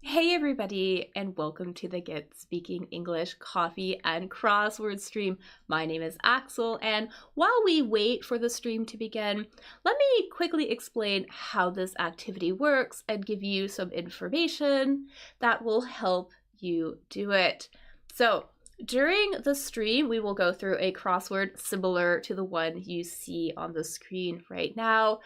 Hey everybody, and welcome to the Get Speaking English Coffee and Crossword stream. My name is Axel, and while we wait for the stream to begin, let me quickly explain how this activity works and give you some information that will help you do it. So, during the stream, we will go through a crossword similar to the one you see on the screen right now.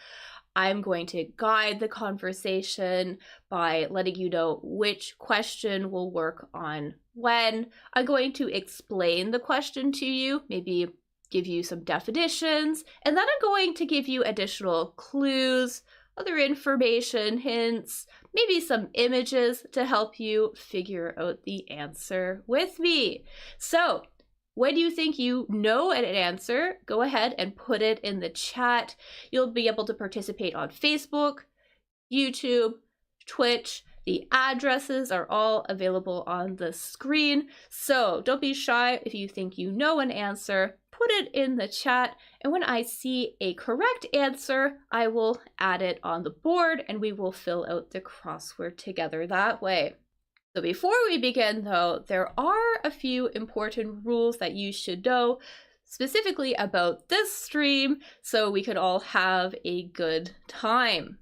I'm going to guide the conversation by letting you know which question will work on when. I'm going to explain the question to you, maybe give you some definitions, and then I'm going to give you additional clues, other information, hints, maybe some images to help you figure out the answer with me. So, when you think you know an answer, go ahead and put it in the chat. You'll be able to participate on Facebook, YouTube, Twitch. The addresses are all available on the screen. So don't be shy if you think you know an answer. Put it in the chat, and when I see a correct answer, I will add it on the board and we will fill out the crossword together that way. So before we begin though, there are a few important rules that you should know specifically about this stream so we could all have a good time.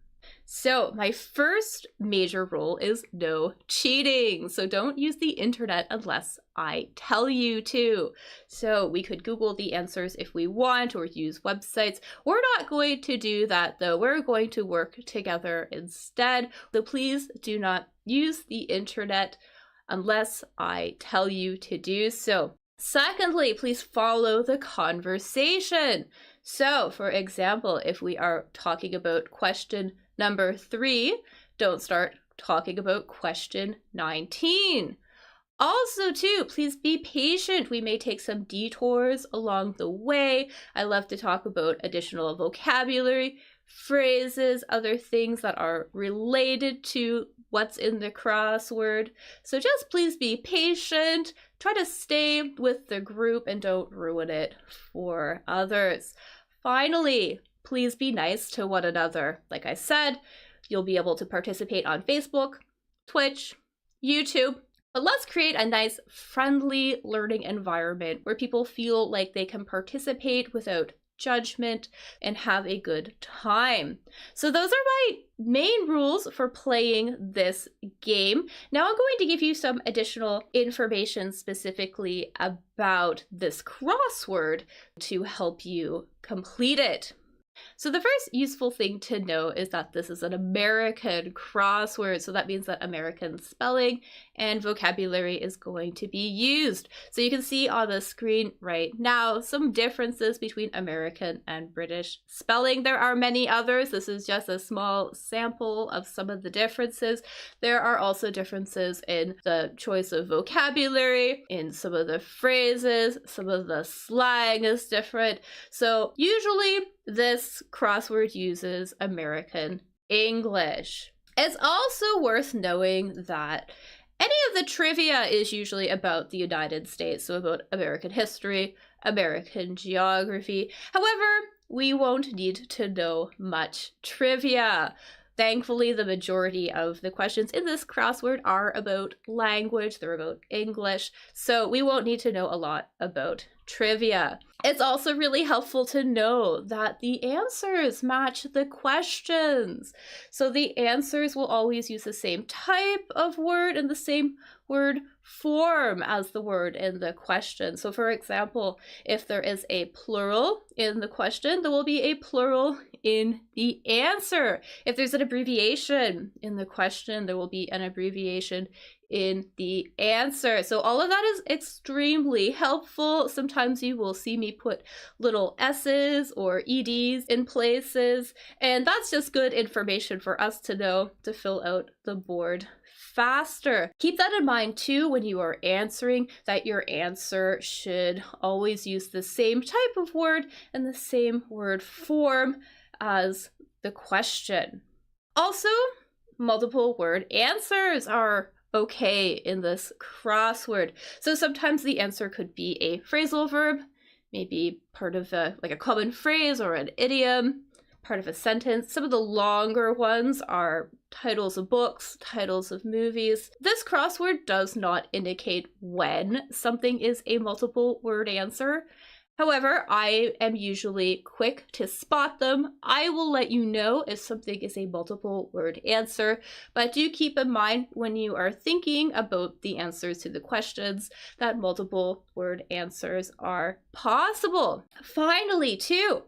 So my first major rule is no cheating. So don't use the internet unless I tell you to. So we could Google the answers if we want or use websites. We're not going to do that though. We're going to work together instead. So please do not use the internet unless I tell you to do so. Secondly, please follow the conversation. So for example, if we are talking about question number 3, don't start talking about question 19. Also, too, please be patient. We may take some detours along the way. I love to talk about additional vocabulary, phrases, other things that are related to what's in the crossword. So just please be patient. Try to stay with the group and don't ruin it for others. Finally, please be nice to one another. Like I said, you'll be able to participate on Facebook, Twitch, YouTube, but let's create a nice, friendly learning environment where people feel like they can participate without judgment and have a good time. So those are my main rules for playing this game. Now I'm going to give you some additional information specifically about this crossword to help you complete it. So the first useful thing to know is that this is an American crossword. So that means that American spelling and vocabulary is going to be used. So you can see on the screen right now some differences between American and British spelling. There are many others. This is just a small sample of some of the differences. There are also differences in the choice of vocabulary, in some of the phrases, some of the slang is different. So usually this crossword uses American English. It's also worth knowing that any of the trivia is usually about the United States, so about American history, American geography. However, we won't need to know much trivia. Thankfully, the majority of the questions in this crossword are about language, they're about English, so we won't need to know a lot about trivia. It's also really helpful to know that the answers match the questions. So the answers will always use the same type of word and the same word form as the word in the question. So for example, if there is a plural in the question, there will be a plural in the answer. If there's an abbreviation in the question, there will be an abbreviation in the answer. So all of that is extremely helpful. Sometimes you will see me put little S's or EDs in places, and that's just good information for us to know to fill out the board faster. Keep that in mind too when you are answering, that your answer should always use the same type of word and the same word form as the question. Also, multiple word answers are okay in this crossword. So sometimes the answer could be a phrasal verb, maybe part of a common phrase or an idiom, part of a sentence. Some of the longer ones are titles of books, titles of movies. This crossword does not indicate when something is a multiple word answer. However, I am usually quick to spot them. I will let you know if something is a multiple word answer, but do keep in mind when you are thinking about the answers to the questions that multiple word answers are possible. Finally, too,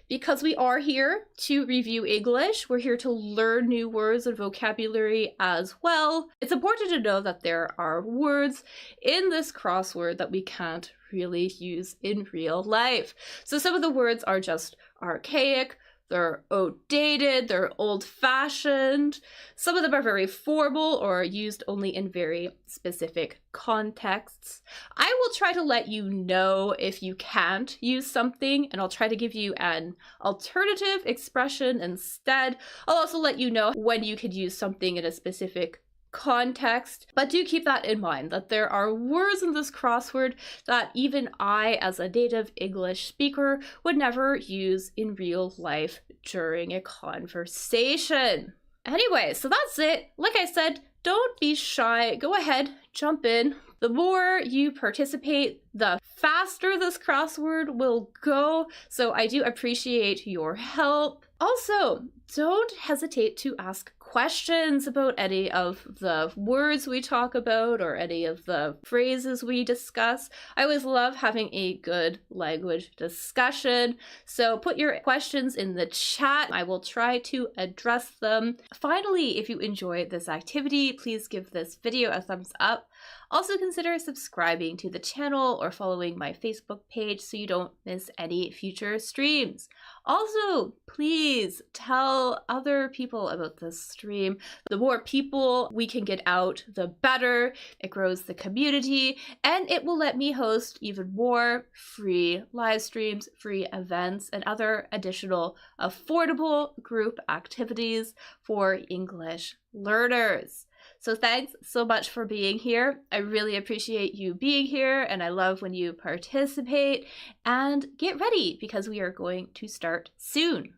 because we are here to review English, we're here to learn new words and vocabulary as well. It's important to know that there are words in this crossword that we can't really use in real life. So some of the words are just archaic, they're outdated, they're old-fashioned. Some of them are very formal or used only in very specific contexts. I will try to let you know if you can't use something, and I'll try to give you an alternative expression instead. I'll also let you know when you could use something in a specific context, but do keep that in mind that there are words in this crossword that even I, as a native English speaker, would never use in real life during a conversation. Anyway, so that's it. Like I said, don't be shy. Go ahead, jump in. The more you participate, the faster this crossword will go. So I do appreciate your help. Also, don't hesitate to ask questions about any of the words we talk about or any of the phrases we discuss. I always love having a good language discussion. So put your questions in the chat. I will try to address them. Finally, if you enjoy this activity, please give this video a thumbs up. Also consider subscribing to the channel or following my Facebook page so you don't miss any future streams. Also, please tell other people about this stream. The more people we can get out, the better. It grows the community, and it will let me host even more free live streams, free events, and other additional affordable group activities for English learners. So thanks so much for being here. I really appreciate you being here, and I love when you participate. And get ready because we are going to start soon.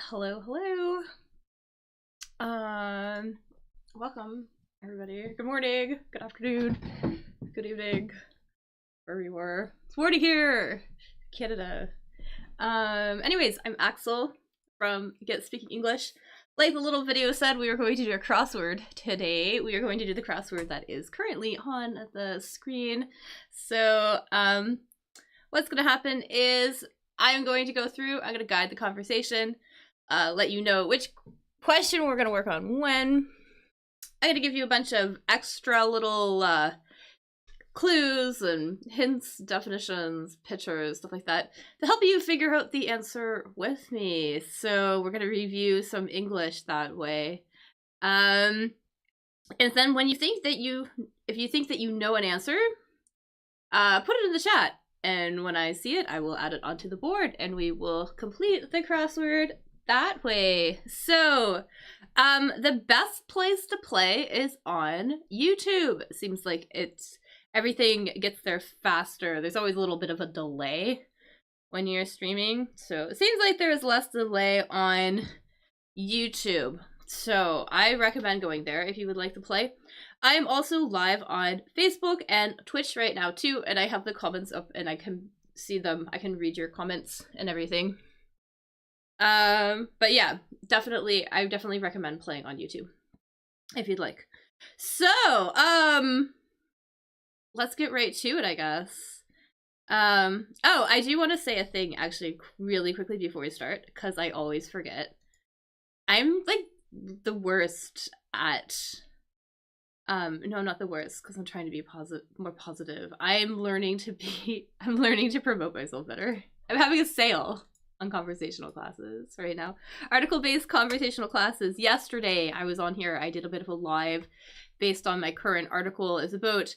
Hello, hello. Welcome everybody. Good morning, good afternoon, good evening, wherever you were. It's morning here, Canada. Anyways, I'm Axel from Get Speaking English. Like the little video said, we are going to do a crossword today. We are going to do the crossword that is currently on the screen. So, what's gonna happen is I'm going to go through, I'm gonna guide the conversation, let you know which question we're gonna work on when. I'm gonna give you a bunch of extra little clues and hints, definitions, pictures, stuff like that to help you figure out the answer with me. So we're gonna review some English that way. And then when you think that if you think that you know an answer, put it in the chat. And when I see it, I will add it onto the board and we will complete the crossword that way. So, the best place to play is on YouTube. It seems like everything gets there faster. There's always a little bit of a delay when you're streaming. So it seems like there's less delay on YouTube. So I recommend going there if you would like to play. I am also live on Facebook and Twitch right now too, and I have the comments up and I can see them. I can read your comments and everything. But yeah, I definitely recommend playing on YouTube if you'd like. So, let's get right to it, I guess. Oh, I do want to say a thing actually really quickly before we start, because I always forget. I'm like the worst at no, not the worst, because I'm trying to be more positive. I'm learning to promote myself better. I'm having a sale on conversational classes right now. Article-based conversational classes. Yesterday I was on here, I did a bit of a live based on my current article. It's about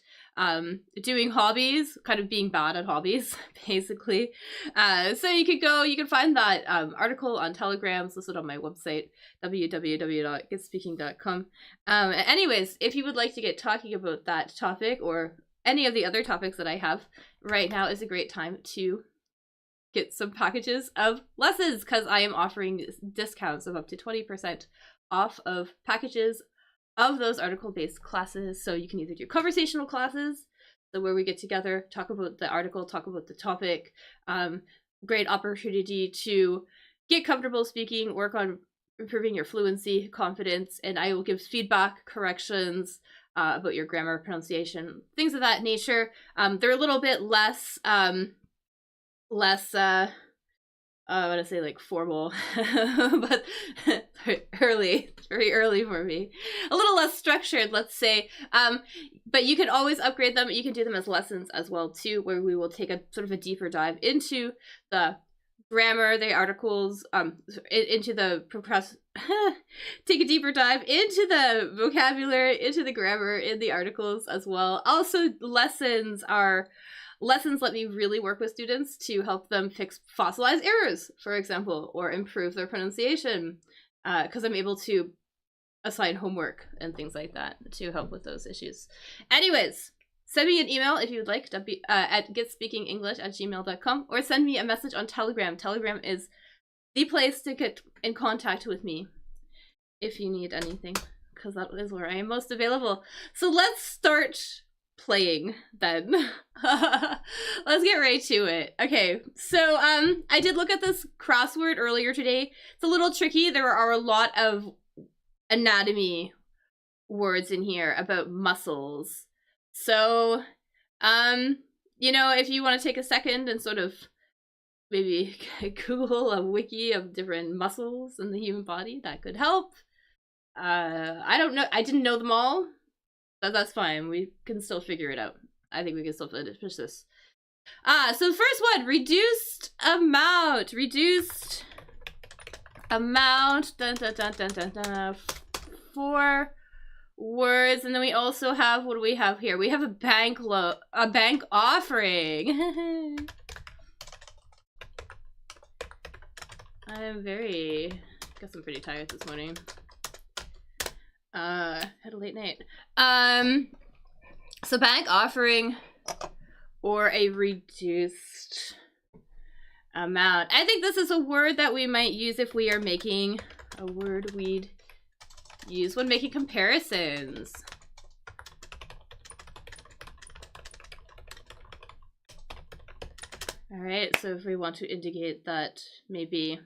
doing hobbies, kind of being bad at hobbies, basically. So you can find that article on Telegram. It's listed on my website, www.getspeaking.com. Anyways, if you would like to get talking about that topic or any of the other topics that I have, right now is a great time to get some packages of lessons, because I am offering discounts of up to 20% off of packages of those article-based classes. So you can either do conversational classes, so where we get together, talk about the article, talk about the topic, great opportunity to get comfortable speaking, work on improving your fluency, confidence, and I will give feedback, corrections about your grammar, pronunciation, things of that nature. They're a little bit less I want to say like formal, but very early for me. A little less structured, let's say. But you can always upgrade them. You can do them as lessons as well too, where we will take a sort of a deeper dive into the grammar, the articles, into the take a deeper dive into the vocabulary, into the grammar in the articles as well. Also, lessons let me really work with students to help them fix fossilized errors, for example, or improve their pronunciation, because I'm able to assign homework and things like that to help with those issues. Anyways, send me an email if you would like at getspeakingenglish@gmail.com, or send me a message on Telegram. Telegram is the place to get in contact with me if you need anything, because that is where I am most available. So let's start playing then. Let's get right to it. Okay, so I did look at this crossword earlier today. It's a little tricky. There are a lot of anatomy words in here about muscles. So you know, if you want to take a second and sort of maybe Google a wiki of different muscles in the human body, that could help. I don't know, I didn't know them all. That's fine. We can still figure it out. I think we can still finish this. So the first one, reduced amount. Reduced amount. Dun, dun, dun, dun, dun, dun. 4 words. And then we also have, what do we have here? We have a bank offering. Guess I'm pretty tired this morning. Had a late night. So bank offering or a reduced amount. I think this is a word that we might use if we are making a word we'd use when making comparisons. All right, so if we want to indicate that maybe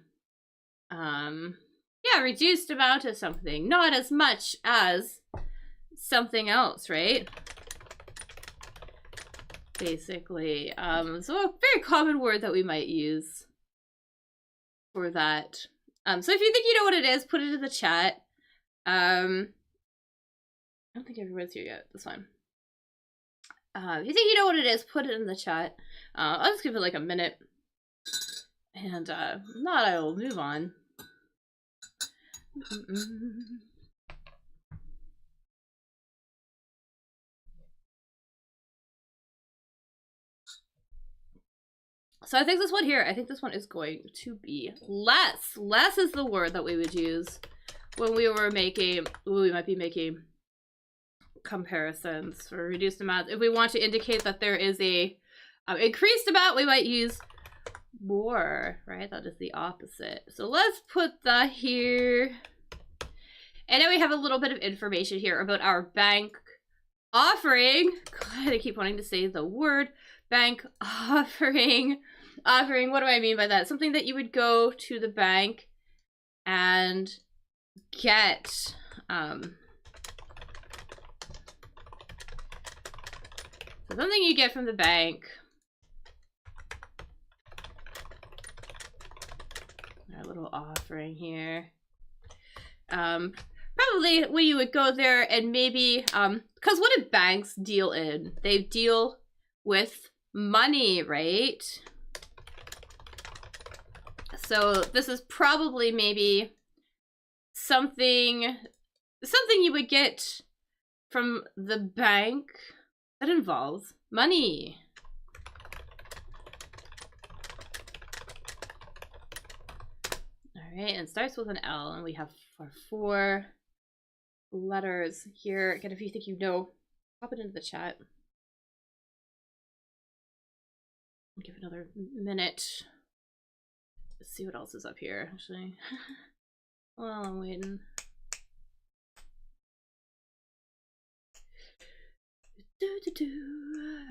yeah, reduced amount of something, not as much as something else, right? Basically. So a very common word that we might use for that. So if you think you know what it is, put it in the chat. I don't think everyone's here yet. That's fine. If you think you know what it is, put it in the chat. I'll just give it like a minute. And not, I'll move on. So I think this one here, I think this one is going to be less. Less is the word that we would use when we might be making comparisons for reduced amounts. If we want to indicate that there is a increased amount, we might use more, right? That is the opposite. So let's put that here. And then we have a little bit of information here about our bank offering. God, I keep wanting to say the word bank offering. Offering, what do I mean by that? Something that you would go to the bank and get. So something you get from the bank. Our little offering here. Probably when you would go there and maybe, because what do banks deal in? They deal with money, right? So this is probably maybe something you would get from the bank that involves money. All right, and it starts with an L, and we have our 4 letters here. Again, if you think you know, pop it into the chat. I'll give it another minute. Let's see what else is up here, actually. While I'm waiting.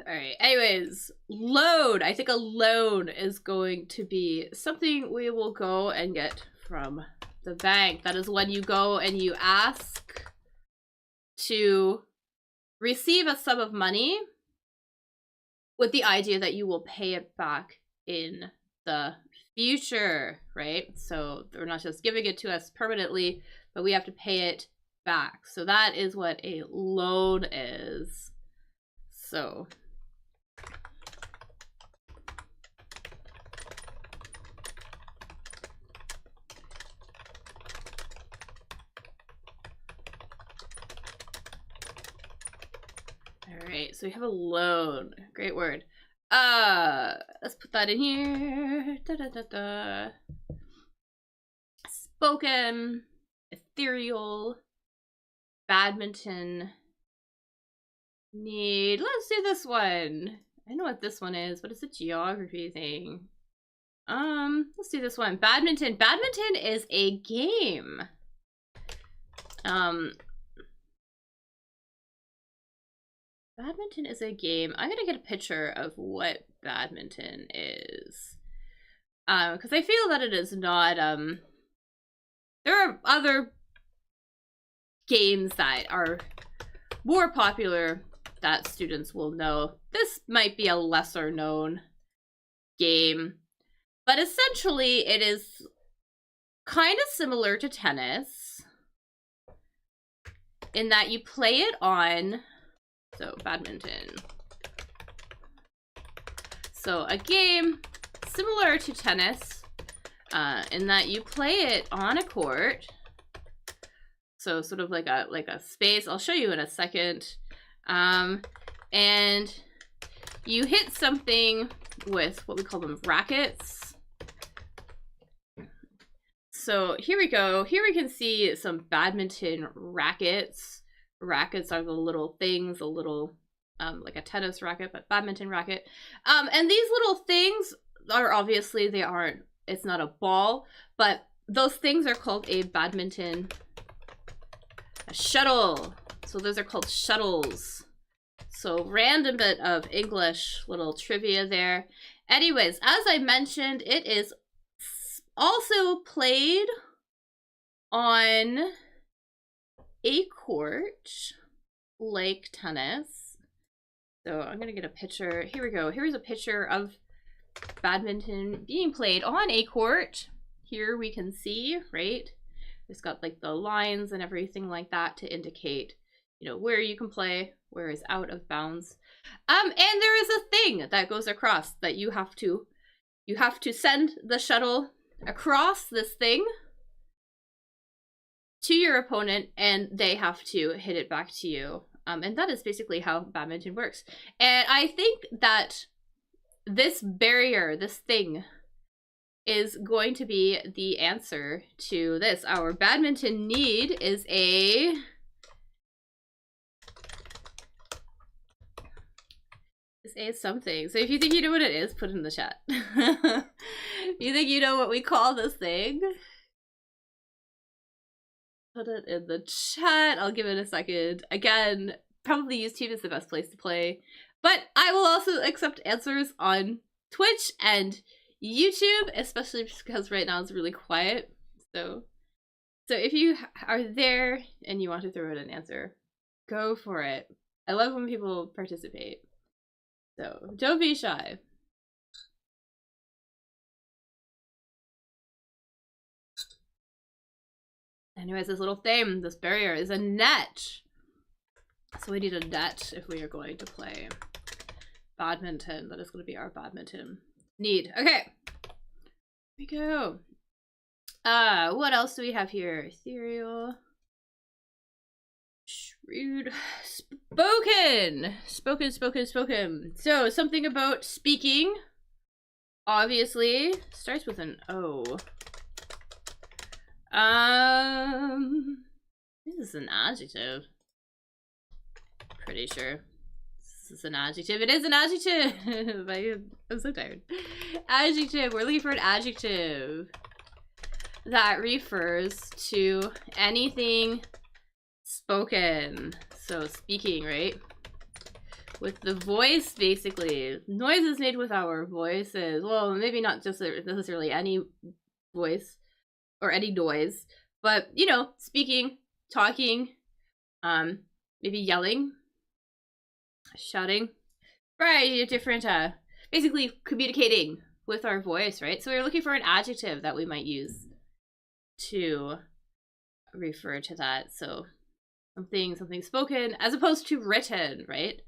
Alright, anyways, loan. I think a loan is going to be something we will go and get from the bank. That is when you go and you ask to receive a sum of money with the idea that you will pay it back in the future, right? So they're not just giving it to us permanently, but we have to pay it back. So that is what a loan is. So all right, so we have a loan. Great word. Let's put that in here. Da, da, da, da. Spoken, ethereal, badminton, need. Let's do this one. I know what this one is, but it's a geography thing. Let's do this one. Badminton. Badminton is a game. Badminton is a game. I'm gonna get a picture of what badminton is. Because I feel that it is not, there are other games that are more popular that students will know. This might be a lesser known game, but essentially it is kind of similar to tennis in that you play it on, so badminton. So a game similar to tennis in that you play it on a court. So sort of like a space. I'll show you in a second. And you hit something with what we call them rackets. So here we go. Here we can see some badminton rackets. Rackets are the little things, a little like a tennis racket, but badminton racket. And these little things are obviously, it's not a ball, but those things are called a badminton shuttle. So those are called shuttles. So random bit of English little trivia there. Anyways, as I mentioned, it is also played on a court like tennis. So I'm gonna get a picture. Here we go. Here's a picture of badminton being played on a court. Here we can see, right? It's got like the lines and everything like that to indicate, you know, where you can play, where is out of bounds. And there is a thing that goes across that you have to send the shuttle across this thing to your opponent, and they have to hit it back to you. And that is basically how badminton works. And I think that this barrier, this thing, is going to be the answer to this. Our badminton need is a something. So if you think you know what it is, put it in the chat. You think you know what we call this thing? put it in the chat. I'll give it a second. Again, probably YouTube is the best place to play, but I will also accept answers on Twitch and YouTube, especially because right now it's really quiet. So if you are there and you want to throw in an answer, go for it. I love when people participate. So don't be shy. Anyways, this little thing, this barrier is a net. So we need a net if we are going to play badminton. That is going to be our badminton need. Okay. Here we go. What else do we have here? Ethereal. Shrewd. Spoken. Spoken. So something about speaking. Obviously. Starts with an O. This is an adjective. Pretty sure. This is an adjective. It is an adjective! I'm so tired. Adjective. We're looking for an adjective that refers to anything spoken. So speaking, right? With the voice, basically. Noises made with our voices. Well, maybe not just necessarily any voice or any noise, but, you know, speaking, talking, maybe yelling, shouting, variety of different, basically communicating with our voice, right? So we're looking for an adjective that we might use to refer to that. So something spoken as opposed to written, right?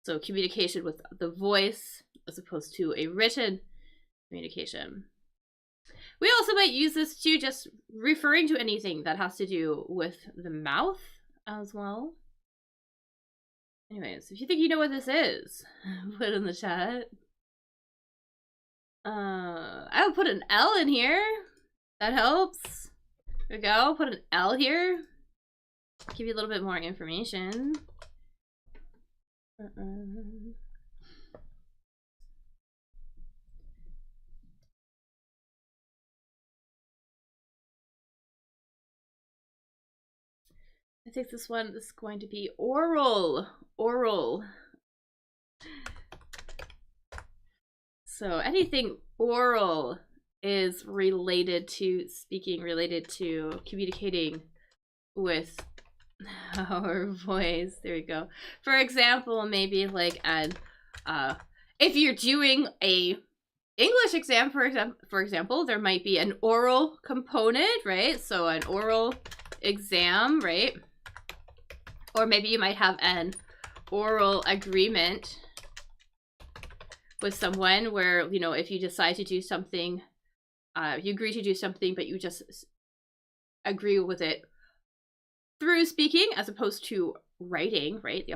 So communication with the voice as opposed to a written communication. We also might use this to just referring to anything that has to do with the mouth as well. Anyways, if you think you know what this is, put it in the chat. I would put an L in here. That helps. There we go. Put an L here. Give you a little bit more information. I think this one is going to be oral. Oral. So anything oral is related to speaking, related to communicating with our voice. There we go. For example, maybe like an if you're doing a English exam, for example, there might be an oral component, right? So an oral exam, right? Or maybe you might have an oral agreement with someone where, you know, if you decide to do something, you agree to do something, but you just agree with it through speaking as opposed to writing, right?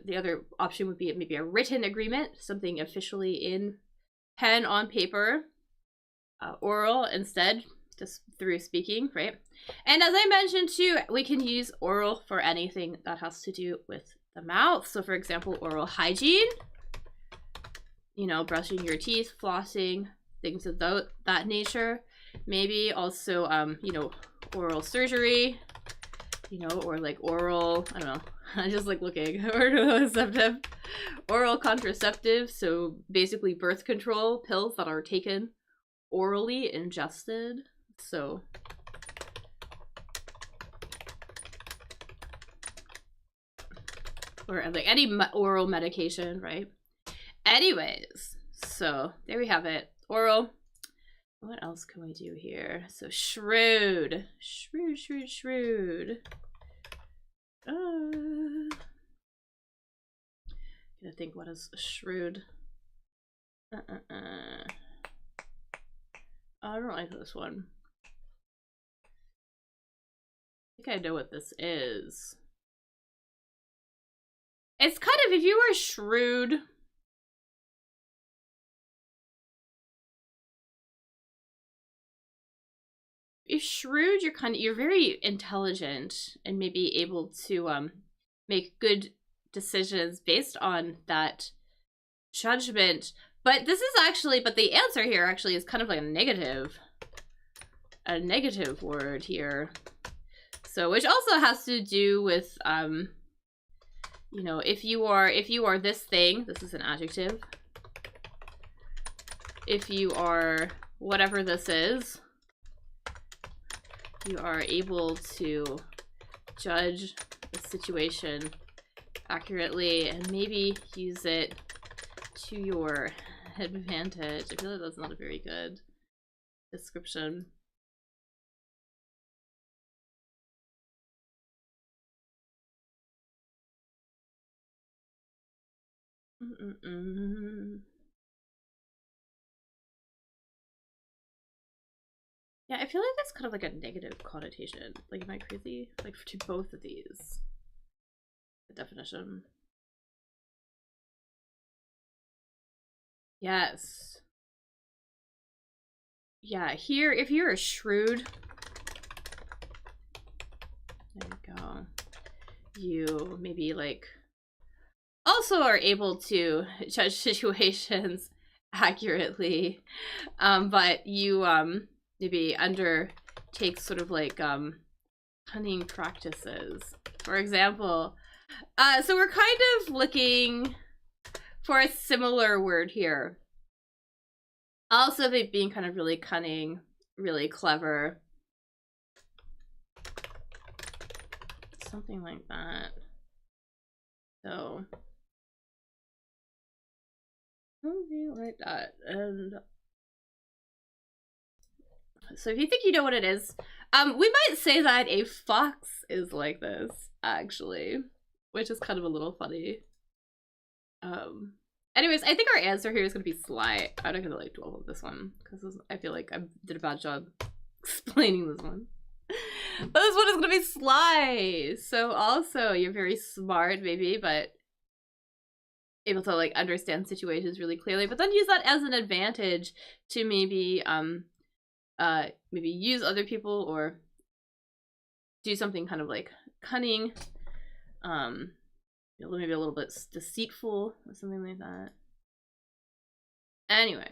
The other option would be maybe a written agreement, something officially in pen on paper, oral instead, just through speaking, right? And as I mentioned too, we can use oral for anything that has to do with the mouth. So for example, oral hygiene, you know, brushing your teeth, flossing, things of that nature. Maybe also, you know, oral surgery, you know, or like oral, I don't know, I just like looking, oral contraceptive, so basically birth control pills that are taken orally, ingested. So or like any oral medication, right? Anyways, so there we have it. Oral. What else can we do here? So shrewd. Shrewd. Gonna think, what is shrewd? I don't like this one. I think I know what this is. It's kind of, if you were shrewd, you're shrewd, you're very intelligent and maybe able to make good decisions based on that judgment. But this is actually, but the answer here actually is kind of like a negative word here. So, which also has to do with, you know, if you are this thing, this is an adjective. If you are whatever this is, you are able to judge the situation accurately and maybe use it to your advantage. I feel like that's not a very good description. Yeah, I feel like that's kind of like a negative connotation. Like, am I crazy? Like, to both of these. The definition. Yes. Yeah, here, if you're a shrewd, there you go. You maybe like also are able to judge situations accurately, but you maybe undertake sort of like cunning practices. For example, so we're kind of looking for a similar word here. Also being kind of really cunning, really clever. Something like that. So something like that. And so if you think you know what it is, we might say that a fox is like this, actually, which is kind of a little funny. Anyways, I think our answer here is gonna be sly. I'm not gonna like dwell on this one because I feel like I did a bad job explaining this one. But this one is gonna be sly. So also, you're very smart, maybe, but able to like understand situations really clearly. But then use that as an advantage to maybe maybe use other people or do something kind of like cunning, maybe a little bit deceitful or something like that. Anyway,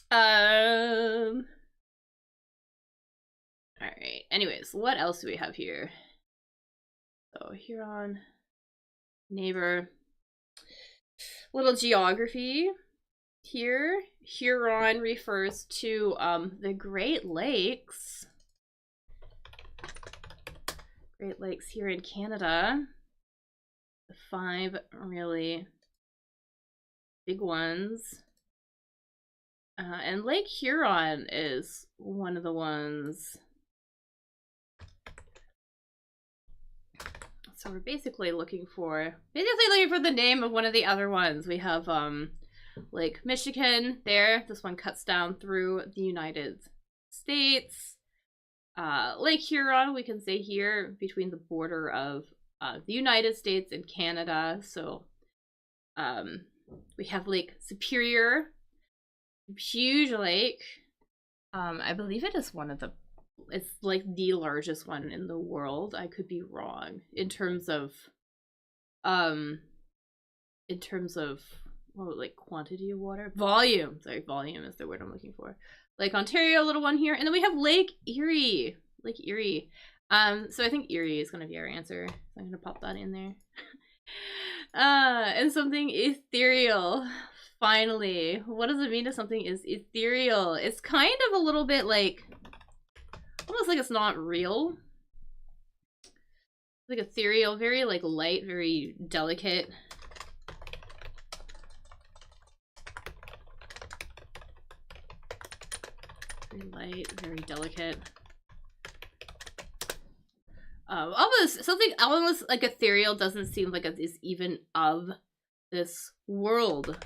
all right. Anyways, what else do we have here? So Huron, neighbor, little geography here. Huron refers to the Great Lakes. Great Lakes here in Canada. The 5 really big ones. And Lake Huron is one of the ones. So we're basically looking for the name of one of the other ones. We have Lake Michigan there. This one cuts down through the United States. Lake Huron, we can say here, between the border of the United States and Canada. So we have Lake Superior, huge lake. I believe it is it's like the largest one in the world. I could be wrong in terms of what, like quantity of water? Volume. Sorry, volume is the word I'm looking for. Lake Ontario, little one here. And then we have Lake Erie. Lake Erie. So I think Erie is gonna be our answer. So I'm gonna pop that in there. And something ethereal. Finally. What does it mean if something is ethereal? It's kind of a little bit like, almost like it's not real. Like ethereal, very like light, very delicate. Very light, very delicate. Almost like ethereal doesn't seem like it is even of this world.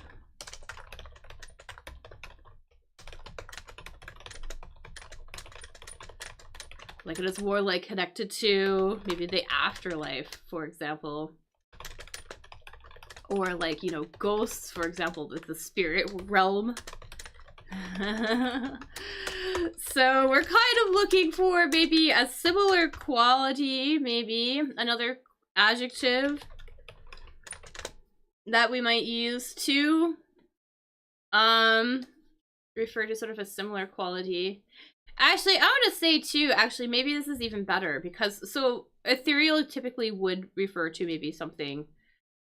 Like it is more like connected to maybe the afterlife, for example. Or like, you know, ghosts, for example, the spirit realm. So we're kind of looking for maybe a similar quality, maybe another adjective that we might use to refer to sort of a similar quality. Actually, I want to say too, actually, maybe this is even better because, so ethereal typically would refer to maybe something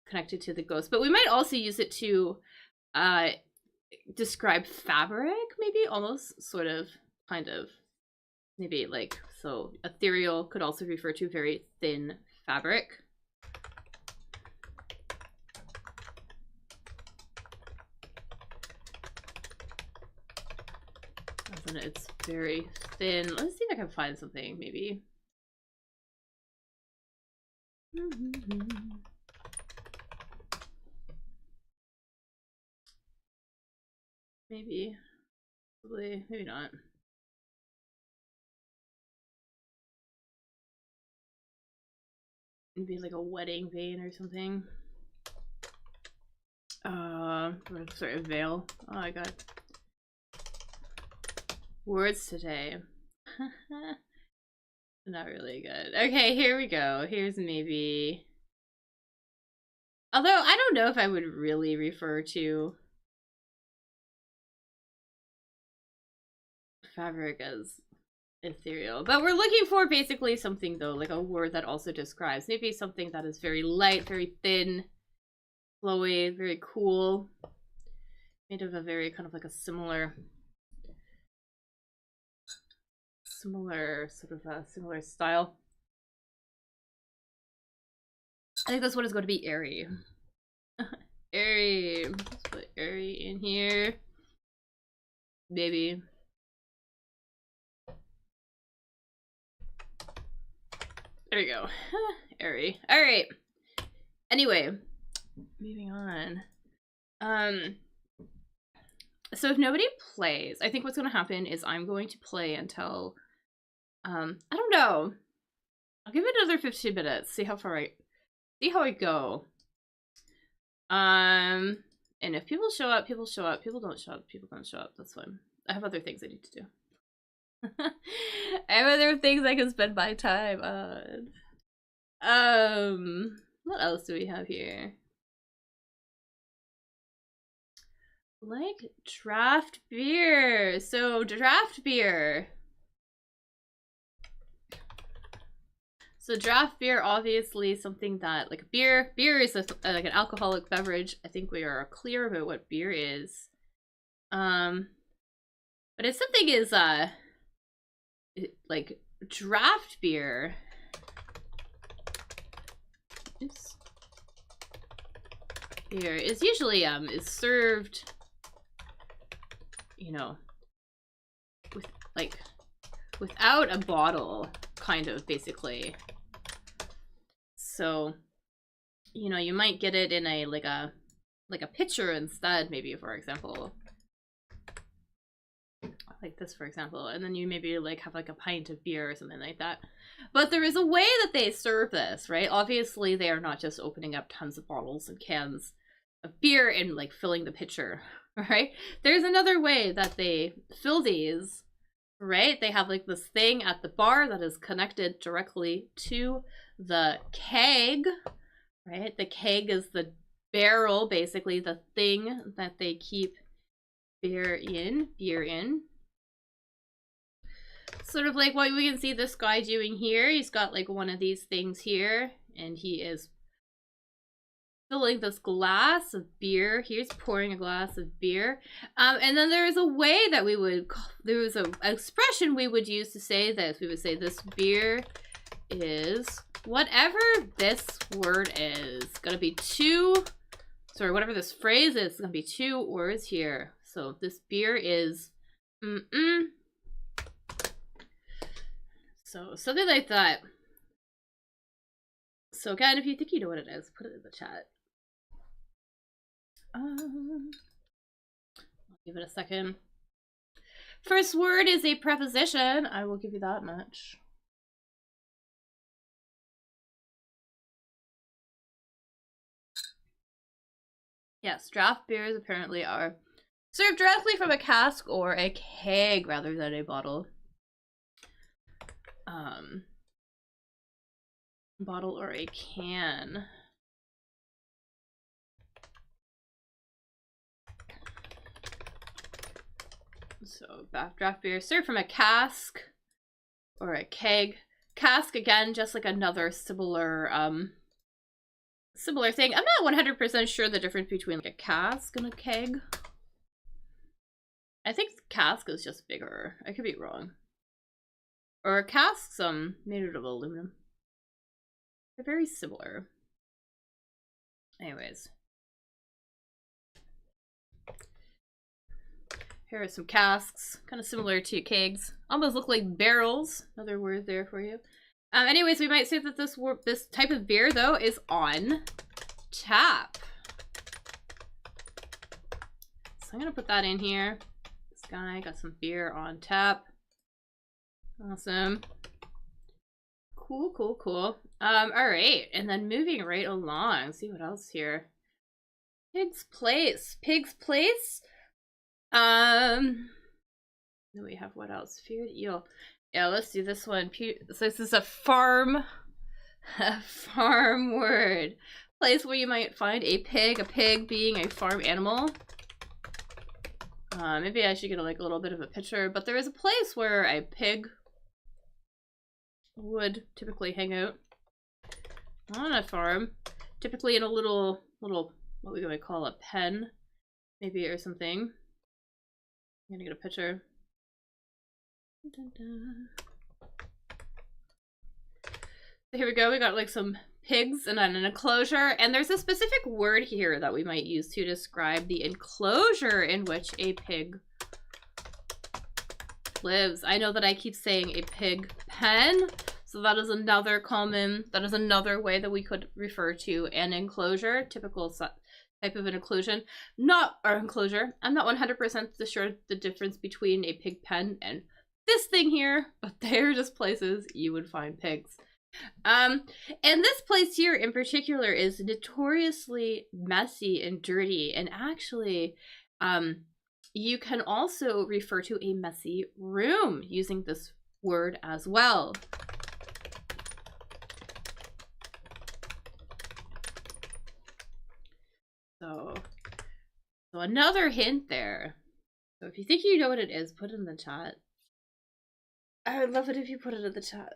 connected to the ghost, but we might also use it to describe fabric, maybe, almost, sort of, kind of, maybe like, so ethereal could also refer to very thin fabric. And it's very thin. Let's see if I can find something, maybe. Maybe. Probably. Maybe not. Maybe like a wedding vein or something. Sorry, a veil. Oh my god. Words today. Not really good. Okay, here we go. Here's maybe... Although, I don't know if I would really refer to fabric as ethereal. But we're looking for basically something, though, like a word that also describes. Maybe something that is very light, very thin, flowy, very cool. Made of a very kind of like a similar sort of a similar style. I think this one is going to be airy. Airy. Let's put airy in here. Maybe. There we go. Airy. Alright. Anyway. Moving on. So if nobody plays, I think what's going to happen is I'm going to play until, I don't know. I'll give it another 15 minutes. See how I go. And if people show up, people show up. People don't show up, people don't show up. That's fine. I have other things I need to do. I have other things I can spend my time on. What else do we have here? Like draft beer. So draft beer. So draft beer, obviously something that, like, beer is like an alcoholic beverage. I think we are clear about what beer is. But if something is like draft beer, oops, beer is usually is served, you know, with like without a bottle, kind of, basically. So, you know, you might get it in a like a pitcher instead, maybe, for example. Like this, for example, and then you maybe like have like a pint of beer or something like that. But there is a way that they serve this, right? Obviously, they are not just opening up tons of bottles and cans of beer and like filling the pitcher, right? There's another way that they fill these, right? They have like this thing at the bar that is connected directly to the keg, right? The keg is the barrel, basically the thing that they keep beer in. Sort of like what we can see this guy doing here. He's got like one of these things here, and he is filling this glass of beer. He's pouring a glass of beer. And then there is a way that we would, there was an expression we would use to say this. We would say this beer is, whatever this word is, gonna be two, sorry, whatever this phrase is, gonna be two words here. So this beer is, So something like that. So again, if you think you know what it is, put it in the chat. I'll give it a second. First word is a preposition. I will give you that much. Yes, draft beers apparently are served directly from a cask or a keg rather than a bottle. Bottle or a can. So draft beer served from a cask or a keg. Cask, again, just like another similar thing. I'm not 100% sure the difference between like a cask and a keg. I think the cask is just bigger. I could be wrong. Or a cask's made out of aluminum. They're very similar. Anyways. Here are some casks, kind of similar to kegs. Almost look like barrels. Another word there for you. Anyways, we might say that this type of beer, though, is on tap. So I'm gonna put that in here. This guy got some beer on tap. Awesome. Cool, cool, cool. All right, and then moving right along. See what else here. Pig's Place. Pig's Place. Then we have what else? Feared eel. Yeah, let's do this one. So this is a farm word. Place where you might find a pig being a farm animal. Maybe I should get like a little bit of a picture, but there is a place where a pig would typically hang out on a farm, typically in a little what we would call a pen, maybe, or something. I'm gonna get a picture. Dun, dun. So here we go. We got like some pigs and an enclosure, and there's a specific word here that we might use to describe the enclosure in which a pig lives. I know that I keep saying a pig pen, so that is another way that we could refer to an enclosure, typical type of an inclusion. Not our enclosure. I'm not 100% sure the difference between a pig pen and this thing here, but they're just places you would find pigs. And this place here in particular is notoriously messy and dirty, and actually you can also refer to a messy room using this word as well. So another hint there. So if you think you know what it is, put it in the chat. I would love it if you put it in the chat.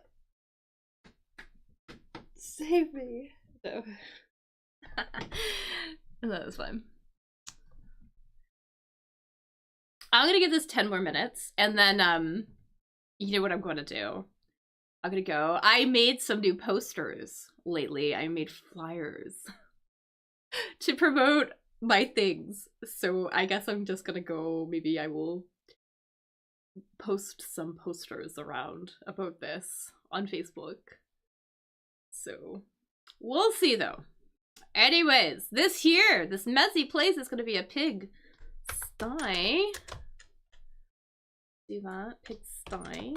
Save me. No. That was fun. I'm gonna give this 10 more minutes, and then you know what I'm gonna do. I'm gonna go. I made some new posters lately. I made flyers to promote my things. So I guess I'm just gonna go. Maybe I will post some posters around about this on Facebook. So we'll see though. Anyways, this messy place is gonna be a pig sty. Do that, pig sty.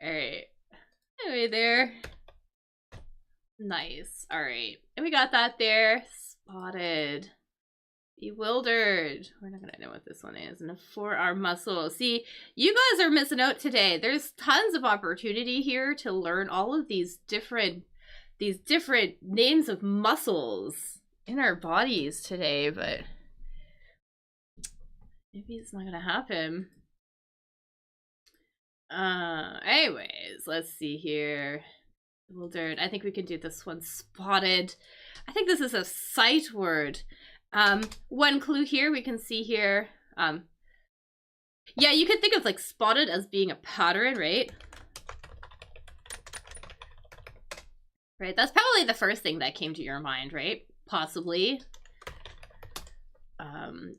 Alright. Anyway there. Nice. Alright. And we got that there. Spotted. Bewildered. We're not gonna know what this one is. And a forearm muscle. See, you guys are missing out today. There's tons of opportunity here to learn all of these different names of muscles in our bodies today, but maybe it's not gonna happen. Anyways, let's see here. Bewildered. I think we can do this one. Spotted. I think this is a sight word. One clue here we can see here. Yeah, you could think of like spotted as being a pattern, right? Right, that's probably the first thing that came to your mind, right? Possibly.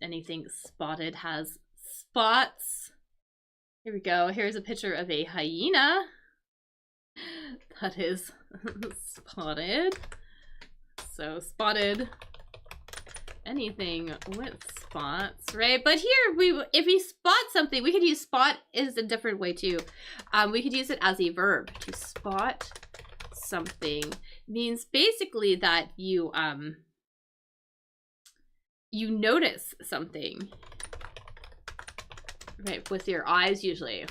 Anything spotted has spots. Here we go. Here's a picture of a hyena. That is spotted. So spotted. Anything with spots, right? But here, if we spot something, we could use spot is a different way too. We could use it as a verb. To spot something means basically that you notice something, right, with your eyes usually.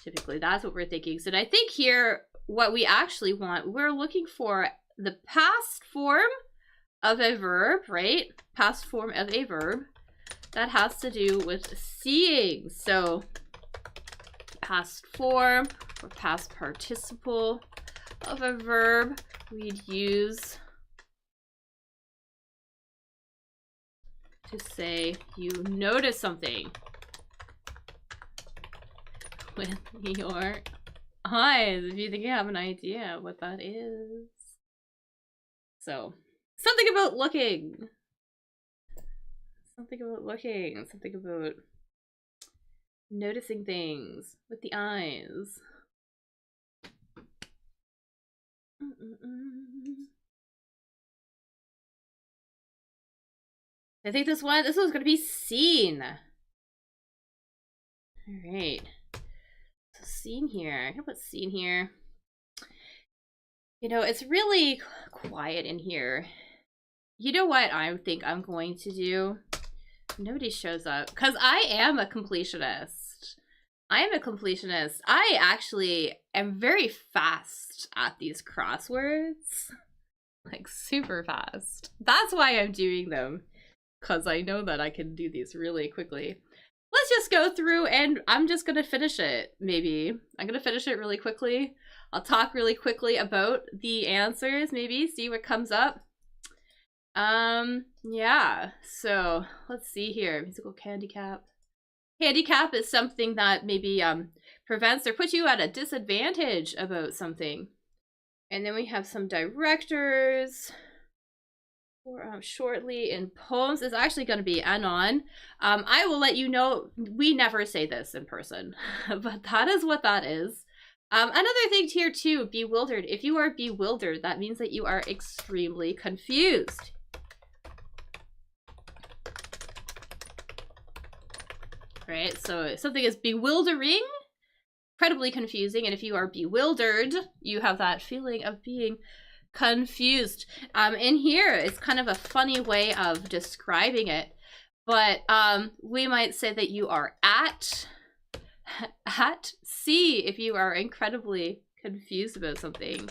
Typically, that's what we're thinking. So I think here, what we actually want, we're looking for the past form of a verb, right? Past form of a verb that has to do with seeing. So past form or past participle of a verb we'd use to say you notice something with your eyes, if you think you have an idea what that is. So, something about looking. Something about looking. Something about noticing things with the eyes. I think this one's gonna be seen. Alright. So seen here. I'm gonna put seen here. You know, it's really quiet in here. You know what I think I'm going to do? Nobody shows up. Because I am a completionist. I am a completionist. I actually am very fast at these crosswords. Like, super fast. That's why I'm doing them. Because I know that I can do these really quickly. Let's just go through and I'm just going to finish it, maybe. I'm going to finish it really quickly. I'll talk really quickly about the answers, maybe, see what comes up. Yeah, so let's see here. Musical handicap. Handicap is something that maybe prevents or puts you at a disadvantage about something. And then we have some directors. Or shortly in poems is actually going to be anon. I will let you know, we never say this in person, but that is what that is. Another thing here too, bewildered. If you are bewildered, that means that you are extremely confused. Right, so something is bewildering, incredibly confusing, and if you are bewildered, you have that feeling of being confused. In here, it's kind of a funny way of describing it, but we might say that you are at sea if you are incredibly confused about something.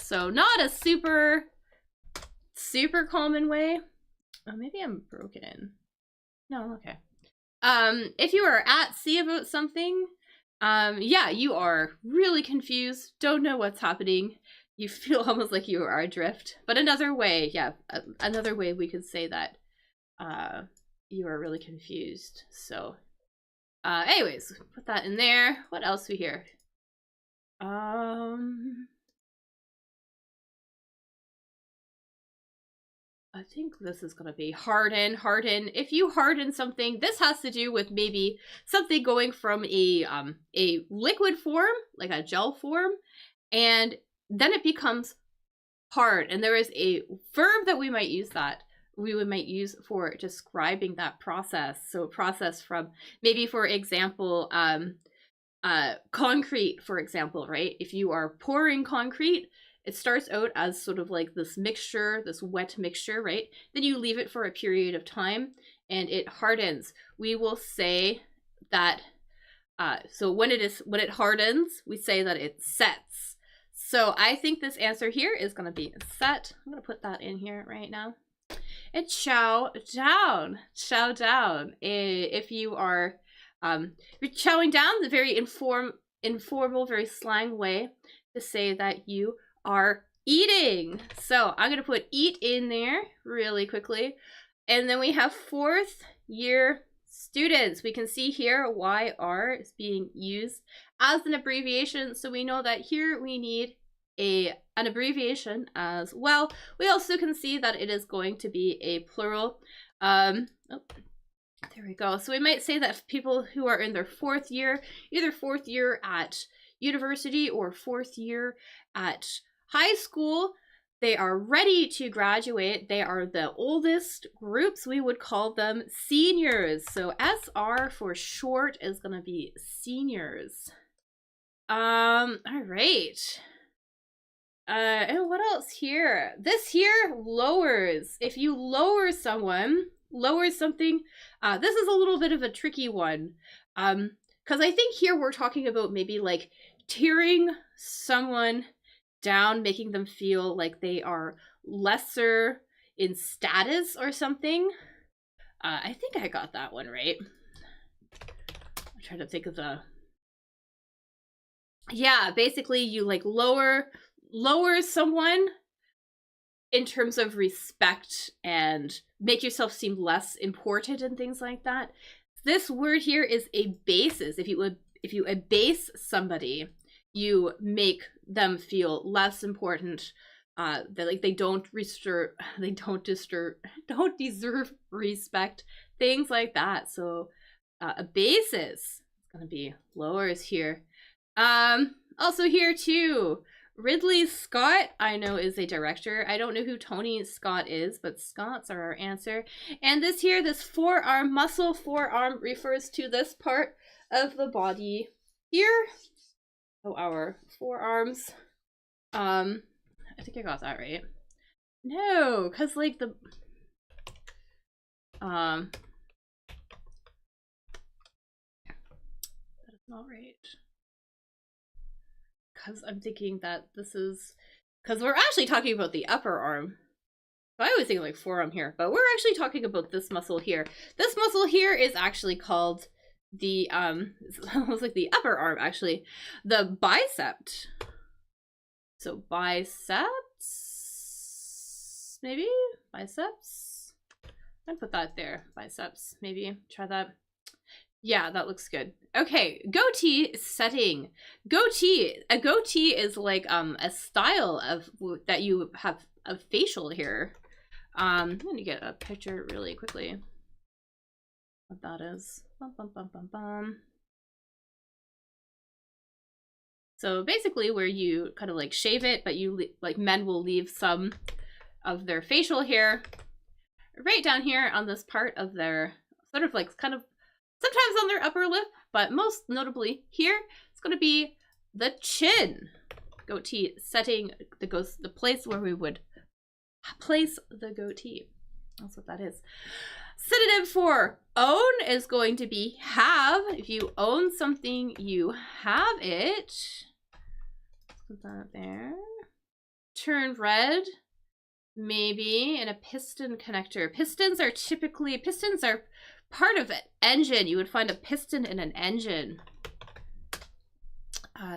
So not a super common way. Oh, maybe I'm broken. No, okay. If you are at sea about something, yeah, you are really confused, don't know what's happening. You feel almost like you are adrift. But another way, yeah, another way we could say that you are really confused. So, anyways, put that in there. What else we hear? I think this is gonna be harden. If you harden something, this has to do with maybe something going from a liquid form, like a gel form, and then it becomes hard. And there is a verb that we might use for describing that process. So process from maybe, for example, concrete, for example, right? If you are pouring concrete, it starts out as sort of like this mixture, this wet mixture, right? Then you leave it for a period of time and it hardens. We will say that, so when it hardens, we say that it sets. So I think this answer here is going to be set. I'm going to put that in here right now. And chow down. Chow down. If you are you're chowing down, the very informal, very slang way to say that you are eating. So I'm going to put eat in there really quickly. And then we have 4th year students. We can see here YR is being used as an abbreviation. So we know that here we need an abbreviation as well. We also can see that it is going to be a plural. Oh, there we go. So we might say that people who are in their 4th year, either 4th year at university or 4th year at high school, they are ready to graduate. They are the oldest groups. We would call them seniors. So SR for short is going to be seniors. All right. And what else here? This here lowers. If you lower something, this is a little bit of a tricky one. Because I think here we're talking about maybe like tearing someone down, making them feel like they are lesser in status or something. I think I got that one right. I'm trying to think of the... Yeah, basically you like lower someone in terms of respect and make yourself seem less important and things like that. This word here is abases. If you abase somebody, you make them feel less important. That like they don't deserve respect, things like that. So abases is gonna be lowers here. Also here too, Ridley Scott, I know, is a director. I don't know who Tony Scott is, but Scotts are our answer. And this here, this forearm, muscle forearm, refers to this part of the body here. Oh, our forearms. I think I got that right. No, because like the... That is not right. Because I'm thinking that this is... Because we're actually talking about the upper arm. So I always think like forearm here, but we're actually talking about this muscle here. This muscle here is actually called the, it's almost like the upper arm, actually. The bicep. So biceps, maybe? Biceps? I'd put that there. Biceps, maybe. Try that. Yeah, that looks good. Okay, goatee setting. Goatee. A goatee is like a style of that you have of facial hair. I'm gonna get a picture really quickly. What that is. Bum, bum, bum, bum, bum. So basically, where you kind of like shave it, but you like men will leave some of their facial hair right down here on this part of their sort of like kind of. Sometimes on their upper lip, but most notably here, it's going to be the chin. Goatee setting the place where we would place the goatee. That's what that is. Synonym for own is going to be have. If you own something, you have it. Let's put that there. Turn red, maybe, and a piston connector. Pistons are part of an engine. You would find a piston in an engine.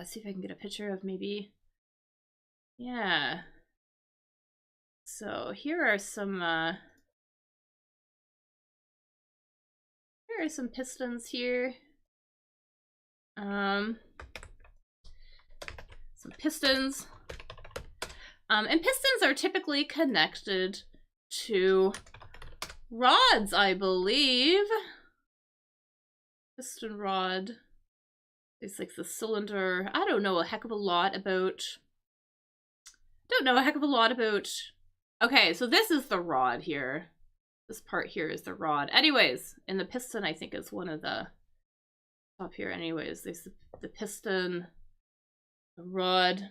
See if I can get a picture of maybe. Yeah. So here are some pistons here. Some pistons. And pistons are typically connected to rods, I believe. Piston rod. It's like the cylinder. I don't know a heck of a lot about... Okay, so this is the rod here. This part here is the rod. Anyways, and the piston I think is one of the top here. Anyways, there's the piston, the rod,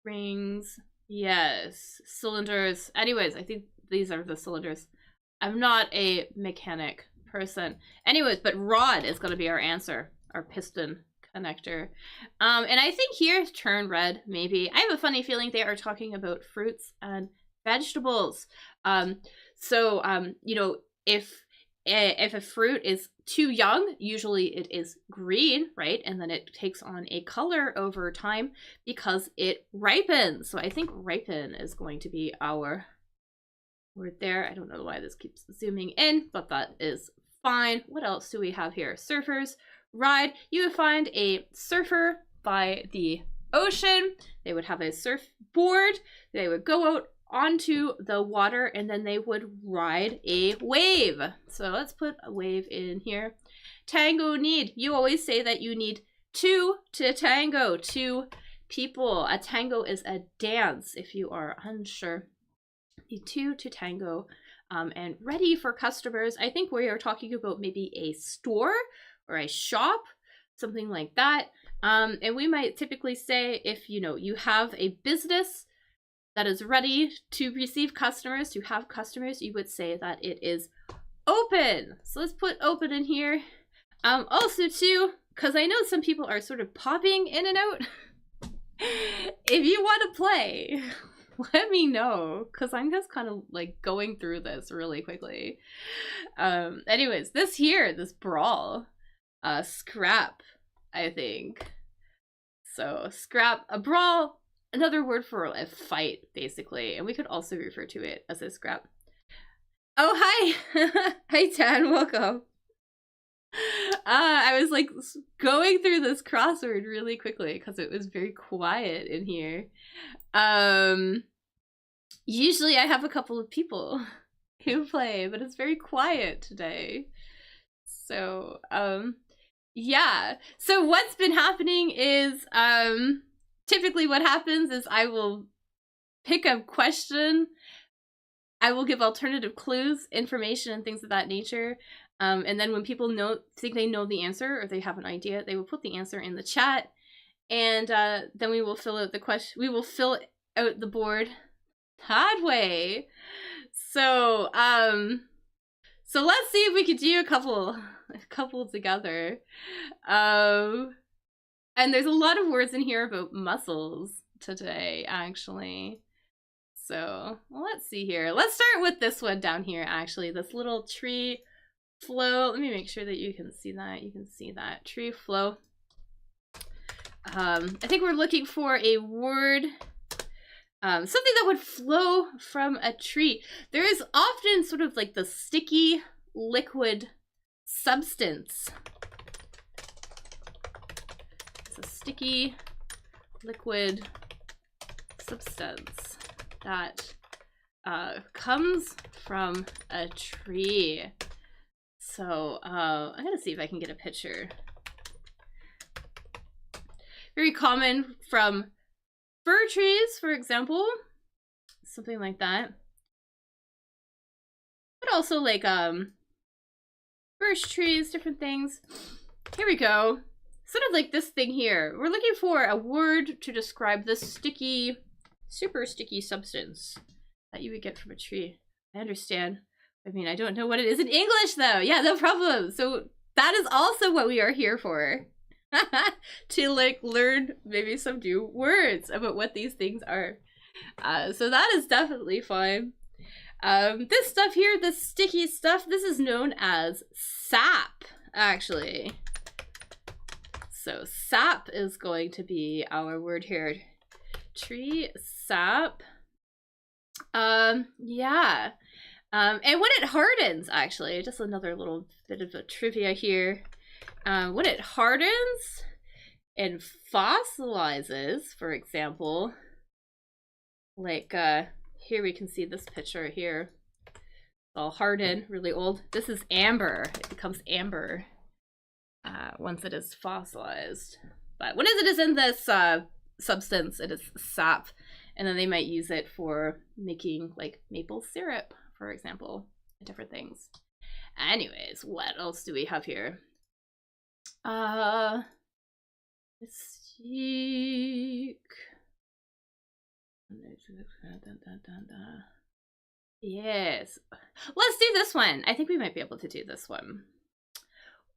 rings, yes, cylinders. Anyways, I think these are the cylinders. I'm not a mechanic person. Anyways, but rod is going to be our answer, our piston connector. And I think here, turn red, maybe. I have a funny feeling they are talking about fruits and vegetables. You know, if a fruit is too young, usually it is green, right? And then it takes on a color over time because it ripens. So I think ripen is going to be our word there. I don't know why this keeps zooming in, but that is fine. What else do we have here? Surfers, ride. You would find a surfer by the ocean. They would have a surfboard. They would go out onto the water and then they would ride a wave. So let's put a wave in here. Tango need. You always say that you need two to tango, two people. A tango is a dance if you are unsure. Need two to tango. And ready for customers. I think we are talking about maybe a store or a shop, something like that. And we might typically say if you have a business that is ready to receive customers, to have customers, you would say that it is open. So let's put open in here. Also too, because I know some people are sort of popping in and out. If you want to play, let me know, because I'm just kind of like going through this really quickly. Anyways, this brawl, scrap, I think. So scrap, a brawl, another word for a fight, basically, and we could also refer to it as a scrap. Oh, hi! Hi, Tan, welcome. I was like going through this crossword really quickly because it was very quiet in here. Usually I have a couple of people who play, but it's very quiet today. So, yeah. So what's been happening is, typically what happens is I will pick a question, I will give alternative clues, information, and things of that nature. And then when people think they know the answer or they have an idea, they will put the answer in the chat, and then we will fill out the question. We will fill out the board that way. So so let's see if we could do a couple together. And there's a lot of words in here about muscles today, actually. So let's see here. Let's start with this one down here, actually. This little tree flow. Let me make sure that you can see that. You can see that. Tree flow. I think we're looking for a word, something that would flow from a tree. There is often sort of like the sticky liquid substance. It's a sticky liquid substance that comes from a tree. So I'm gonna see if I can get a picture. Very common from fir trees, for example, something like that. But also like birch trees, different things. Here we go. Sort of like this thing here. We're looking for a word to describe this sticky, super sticky substance that you would get from a tree. I understand. I mean, I don't know what it is in English though. Yeah, no problem. So that is also what we are here for. To like learn maybe some new words about what these things are. So that is definitely fun. This stuff here, this sticky stuff, this is known as sap, actually. So sap is going to be our word here. Tree sap. Yeah. And when it hardens, actually, just another little bit of a trivia here. When it hardens and fossilizes, for example, like here we can see this picture here. It's all hardened, really old. This is amber. It becomes amber once it is fossilized. But when it is in this substance, it is sap. And then they might use it for making like maple syrup, for example, different things. Anyways, what else do we have here? Mystique. Yes. Let's do this one. I think we might be able to do this one.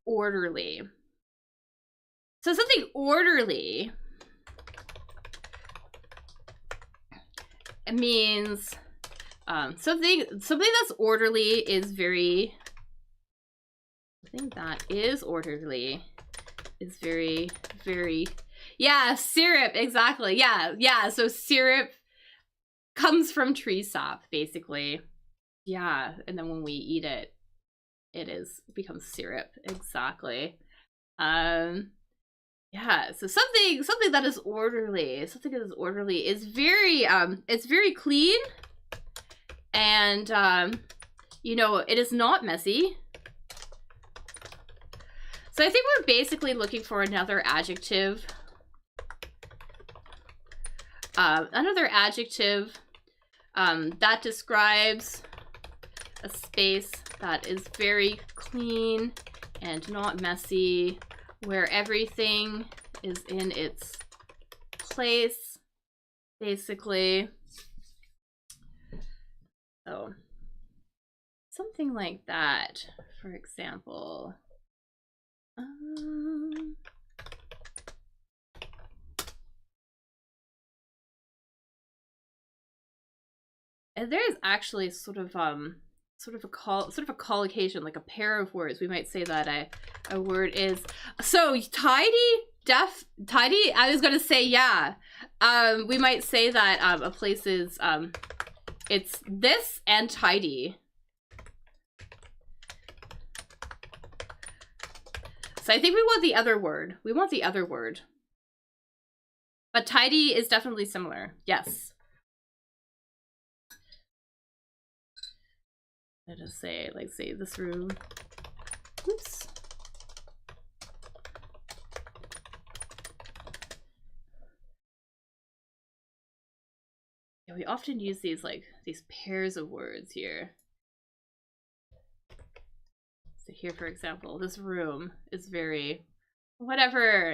Orderly. So something orderly, it means something that's orderly is very, something that is orderly is very, very, yeah, syrup, exactly. Yeah, so syrup comes from tree sap, basically. Yeah, and then when we eat it, it becomes syrup, exactly. Yeah, so something that is orderly, is very, it's very clean, and you know, it is not messy. So I think we're basically looking for another adjective. That describes a space that is very clean and not messy, where everything is in its place, basically. So something like that, for example. And there is actually sort of a collocation, like a pair of words. We might say that a word is so tidy. I was gonna say yeah. We might say that a place is it's this and tidy. So I think we want the other word. We want the other word. But tidy is definitely similar. Yes. Let us say, like, say this room. Oops. Yeah, we often use these, like, these pairs of words here. So here, for example, this room is very whatever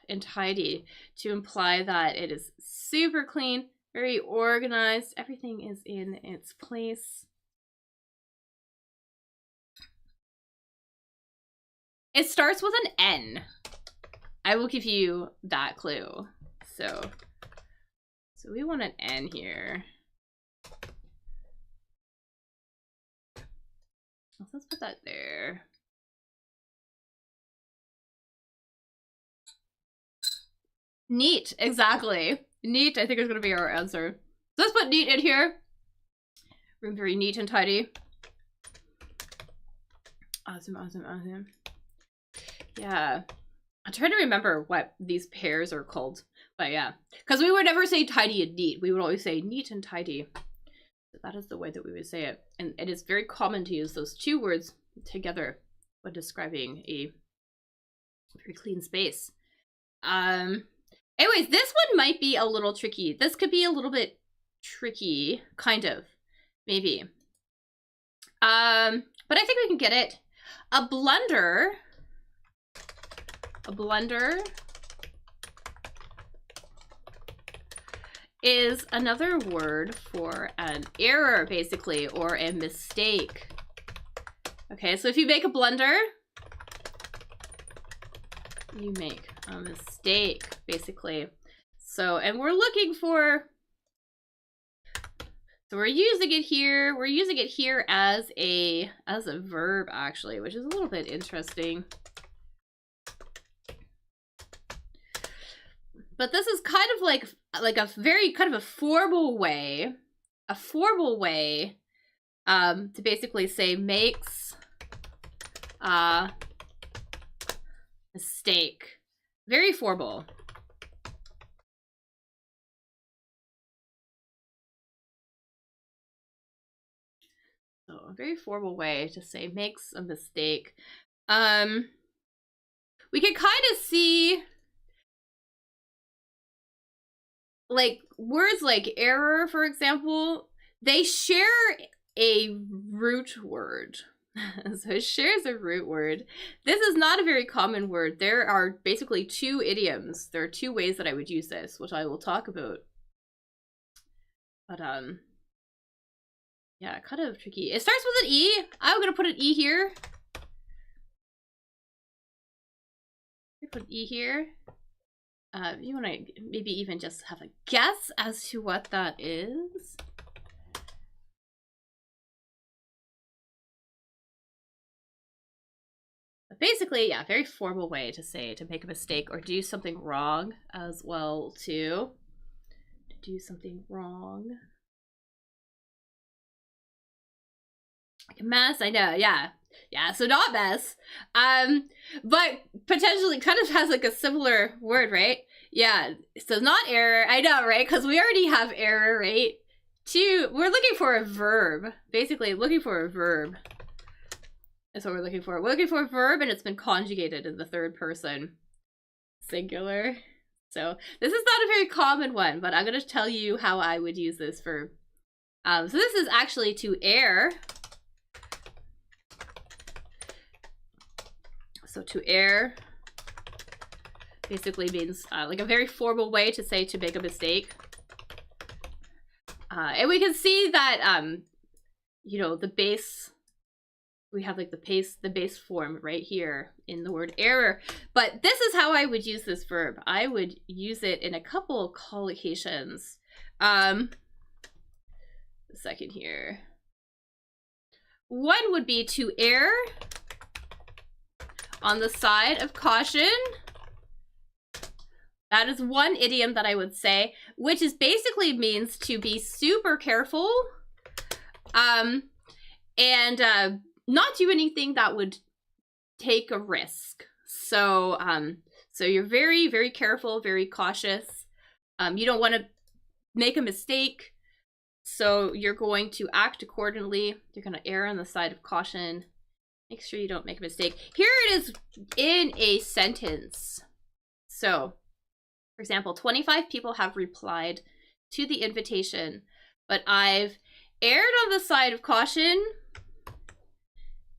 and tidy to imply that it is super clean, very organized. Everything is in its place. It starts with an N. I will give you that clue. So we want an N here. Let's put that there. Neat, exactly. Neat, I think is gonna be our answer. So let's put neat in here. Room very neat and tidy. Awesome, awesome, awesome. Yeah. I'm trying to remember what these pairs are called. But yeah. Because we would never say tidy and neat. We would always say neat and tidy. But that is the way that we would say it. And it is very common to use those two words together when describing a very clean space. Anyways, this one might be a little tricky. This could be a little bit tricky, kind of, maybe. But I think we can get it. A blunder is another word for an error, basically, or a mistake. Okay, so if you make a blunder, you make a mistake, basically. So, and we're looking for, so we're using it here. We're using it here as a verb, actually, which is a little bit interesting. But this is kind of like a very kind of a formal way to basically say makes a mistake. Very formal. So a very formal way to say makes a mistake. We can kind of see like words like error, for example, they share a root word. So it shares a root word. This is not a very common word. There are basically two idioms. There are two ways that I would use this, which I will talk about. But yeah, kind of tricky. It starts with an E. I'm gonna put an E here. Put an E here. You want to maybe even just have a guess as to what that is? But basically, yeah, very formal way to say to make a mistake or do something wrong as well too. To do something wrong. Like a mess, I know, yeah. Yeah, so not mess. But potentially kind of has like a similar word, right? Yeah, so not error. I know, right? Because we already have error, right? We're looking for a verb. Basically, looking for a verb. That's what we're looking for. We're looking for a verb and it's been conjugated in the third person. Singular. So this is not a very common one, but I'm going to tell you how I would use this verb. So this is actually to err. So to err basically means like a very formal way to say to make a mistake. And we can see that, you know, the base, we have like the base form right here in the word error. But this is how I would use this verb. I would use it in a couple collocations. a second here. One would be to err on the side of caution. That is one idiom that I would say, which is basically means to be super careful, and not do anything that would take a risk. So, so you're very, very careful, very cautious. You don't want to make a mistake, so you're going to act accordingly. You're going to err on the side of caution. Make sure you don't make a mistake. Here it is in a sentence. So, for example, 25 people have replied to the invitation, but I've erred on the side of caution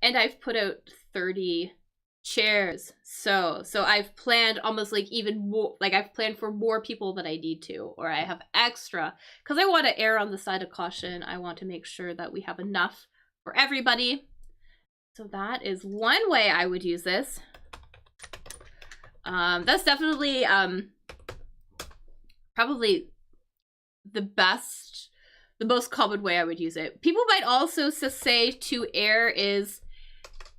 and I've put out 30 chairs. So I've planned almost like even more, like I've planned for more people than I need to, or I have extra, because I want to err on the side of caution. I want to make sure that we have enough for everybody. So that is one way I would use this. That's definitely probably the most common way I would use it. People might also say to err is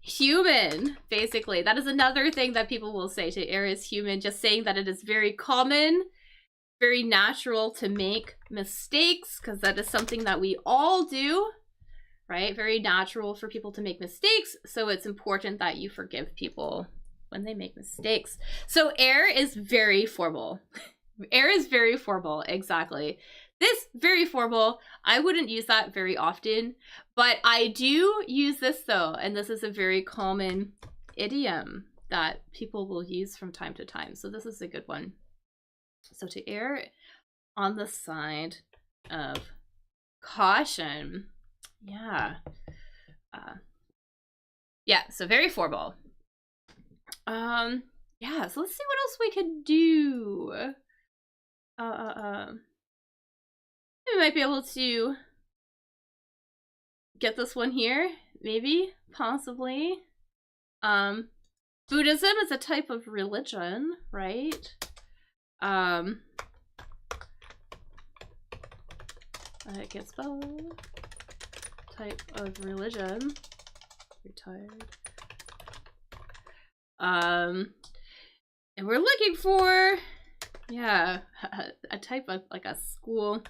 human, basically. That is another thing that people will say, to err is human, just saying that it is very common, very natural to make mistakes, because that is something that we all do, right? Very natural for people to make mistakes, so it's important that you forgive people when they make mistakes. So err is very formal. Err is very formal, exactly. This, very formal, I wouldn't use that very often, but I do use this though, and this is a very common idiom that people will use from time to time. So this is a good one. So to err on the side of caution. Yeah. Yeah, so very formal. Yeah, so let's see what else we could do. We might be able to get this one here, maybe, possibly. Buddhism is a type of religion, right? It gets spelled. Type of religion. You're tired. And we're looking for, yeah, a type of like a school.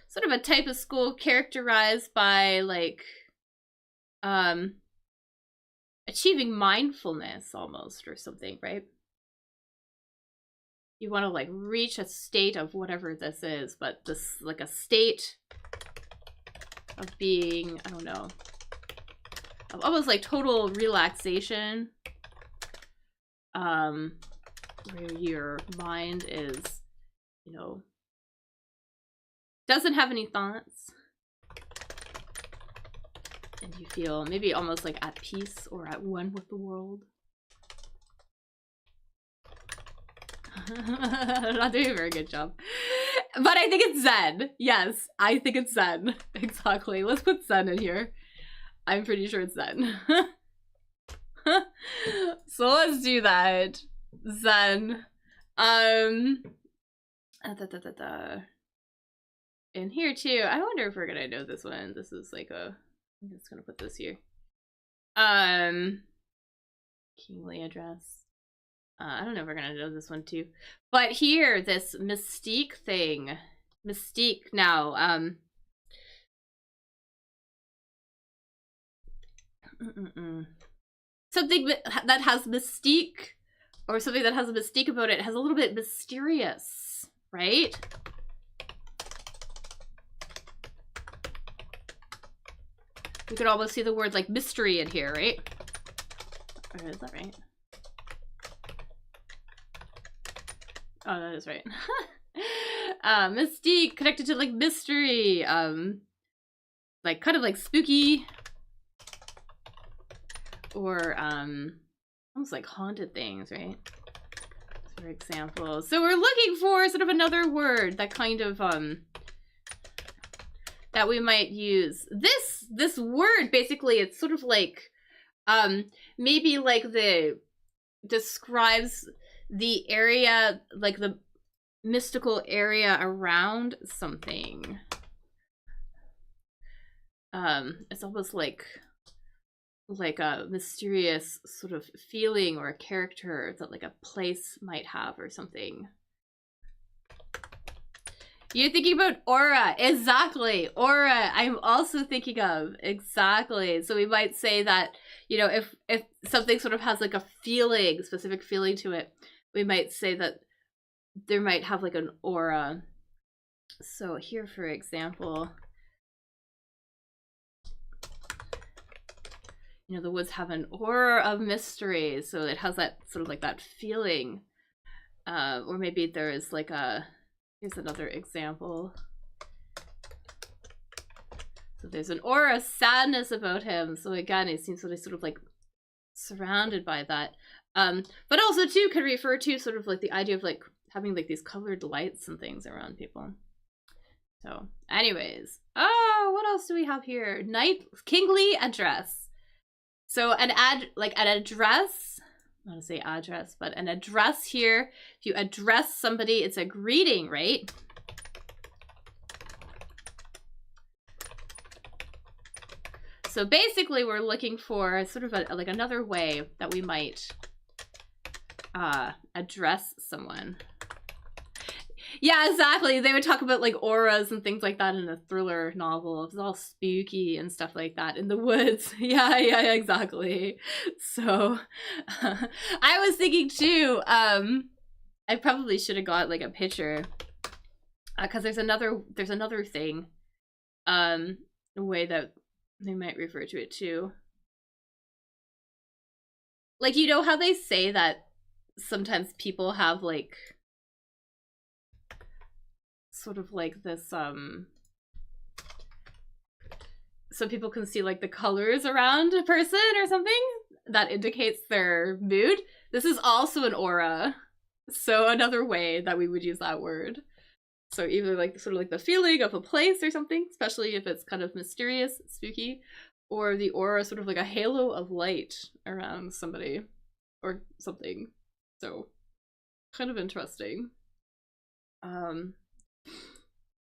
Sort of a type of school characterized by like achieving mindfulness almost, or something, right? You want to like reach a state of whatever this is, but this like a state of being, I don't know, of almost like total relaxation, where your mind is, you know, doesn't have any thoughts, and you feel maybe almost like at peace or at one with the world. I'm not doing a very good job, but I think it's Zen. Yes, I think it's Zen. Exactly. Let's put Zen in here. I'm pretty sure it's Zen. So let's do that. Zen. And here too, I wonder if we're gonna know this one. This is like a, I'm just gonna put this here. Kingly address. I don't know if we're gonna know this one too. But here, this mystique thing. Mystique now. Something that has mystique, or something that has a mystique about it, has a little bit mysterious, right? You could almost see the word like mystery in here, right? Or is that right? Oh, that is right. Mystique, connected to like mystery, like kind of like spooky, or almost like haunted things, right? For example, so we're looking for sort of another word that kind of that we might use. This word basically, it's sort of like maybe like the describes the area, like the mystical area around something. It's almost like a mysterious sort of feeling or a character that like a place might have or something. You're thinking about aura. Exactly. Aura. I'm also thinking of. Exactly. So we might say that, you know, if something sort of has like a feeling, specific feeling to it, we might say that there might have like an aura. So here, for example, you know, the woods have an aura of mystery. So it has that sort of like that feeling. Or maybe there is like a, here's another example. So there's an aura of sadness about him. So again, it seems sort of like surrounded by that. But also too could refer to sort of like the idea of like having like these colored lights and things around people. So anyways, oh, what else do we have here? Kingly address. So an address, not to say address, but an address here. If you address somebody, it's a greeting, right? So basically we're looking for sort of like another way that we might address someone. Yeah, exactly. They would talk about like auras and things like that in a thriller novel. It's all spooky and stuff like that in the woods. Yeah, exactly. So I was thinking too, I probably should have got like a picture because there's another thing, a way that they might refer to it too. Like, you know how they say that sometimes people have like sort of like this so people can see like the colors around a person or something that indicates their mood. This is also an aura. So another way that we would use that word. So either like sort of like the feeling of a place or something, especially if it's kind of mysterious, spooky, or the aura, sort of like a halo of light around somebody or something. So kind of interesting.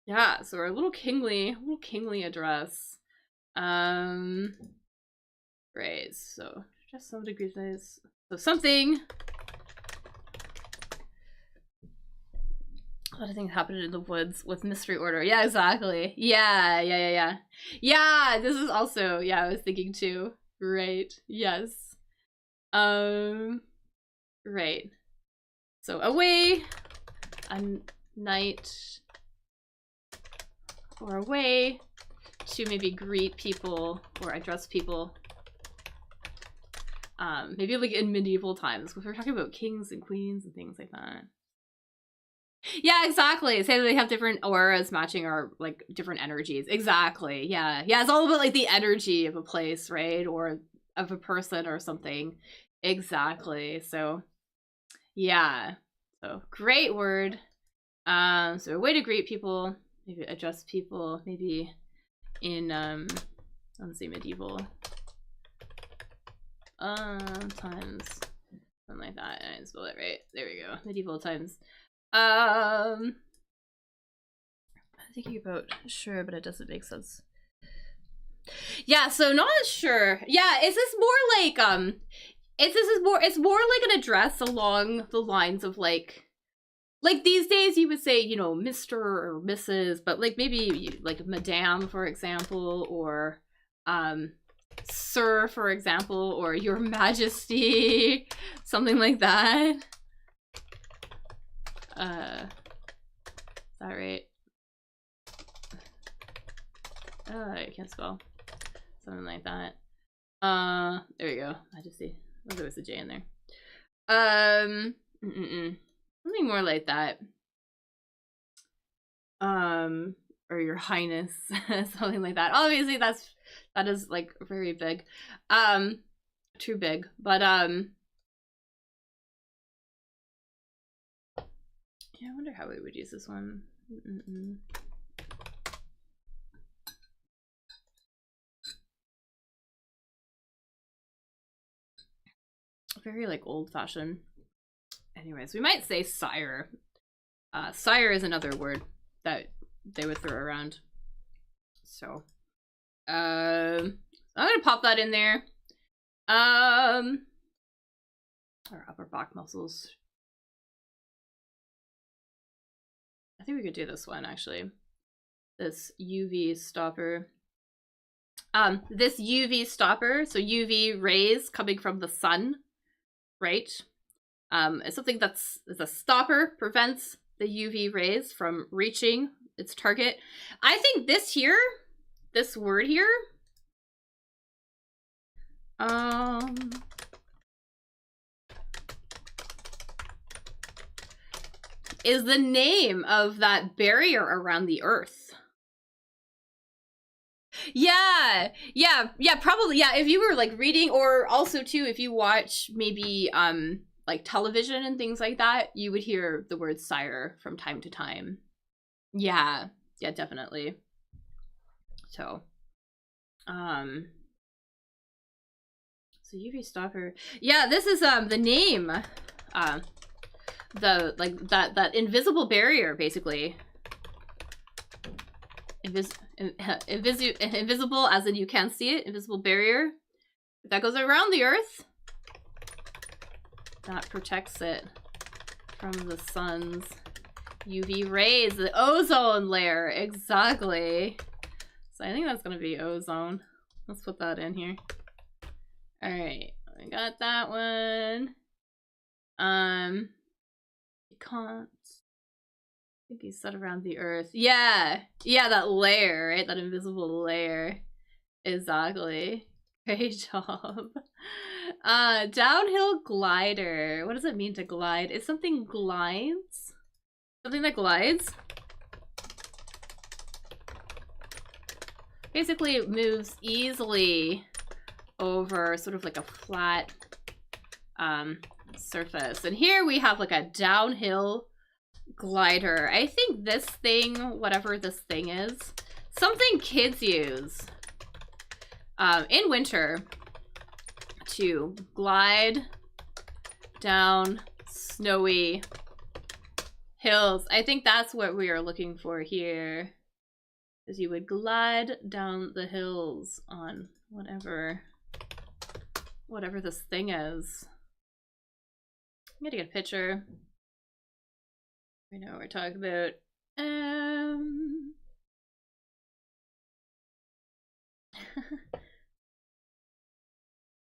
Yeah, so our little kingly address. Right, so just some degrees nice. So something. A lot of things happened in the woods with mystery order. Yeah, exactly. Yeah. Yeah, this is also, yeah, I was thinking too. Right. Yes. Right. So away, a night, or a way to maybe greet people or address people. Maybe like in medieval times, because we're talking about kings and queens and things like that. Yeah, exactly. Say that they have different auras matching our like different energies. Exactly. Yeah. It's all about like the energy of a place, right? Or of a person or something. Exactly. So yeah. So great word. So a way to greet people, maybe address people, maybe in let's see, medieval times. Something like that. I didn't spell it right. There we go. Medieval times. I'm thinking about sure, but it doesn't make sense. Yeah, so not sure. Yeah, is this more like it's more like an address along the lines of like these days you would say, you know, Mr. or Mrs., but like maybe like Madame, for example, or Sir, for example, or Your Majesty, something like that. Is that right? I can't spell. Something like that. There we go. Majesty. Oh, there was a J in there. Something more like that. Or Your Highness, something like that. Obviously, that is like very big, too big. But yeah, I wonder how we would use this one. Very like old-fashioned. Anyways, we might say sire. Sire is another word that they would throw around. So, I'm gonna pop that in there. Our upper back muscles. I think we could do this one actually. This UV stopper. This UV stopper, so UV rays coming from the sun, right? It's something that's a stopper, prevents the UV rays from reaching its target. I think this word here, is the name of that barrier around the Earth. Yeah, probably. Yeah, if you were like reading, or also too, if you watch maybe like television and things like that, you would hear the word sire from time to time. Yeah, definitely. So, so UV stopper. Yeah, this is the name. The like that invisible barrier, basically. Invisible, as in you can't see it. Invisible barrier that goes around the Earth. That protects it from the sun's UV rays. The ozone layer, exactly. So I think that's gonna be ozone. Let's put that in here. All right, I got that one. You can't. I think he said around the Earth. Yeah, that layer, right? That invisible layer. Exactly. Great job. Downhill glider. What does it mean to glide? If something glides? Something that glides? Basically, it moves easily over sort of like a flat surface. And here we have like a downhill glider. I think this thing, whatever this thing is, something kids use in winter to glide down snowy hills. I think that's what we are looking for here, is you would glide down the hills on whatever this thing is. I'm gonna get a picture. I know what we're talking about.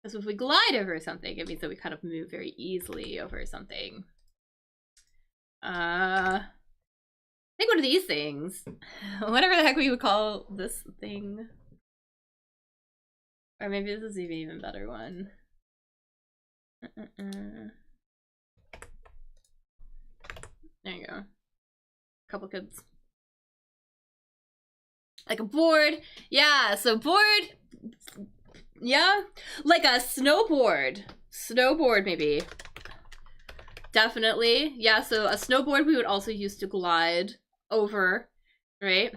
Because if we glide over something, it means that we kind of move very easily over something. I think one of these things. Whatever the heck we would call this thing. Or maybe this is an even better one. There you go. Couple kids. Like a board. Yeah, so board. Yeah. Like a snowboard. Snowboard, maybe. Definitely. Yeah, so a snowboard we would also use to glide over, right?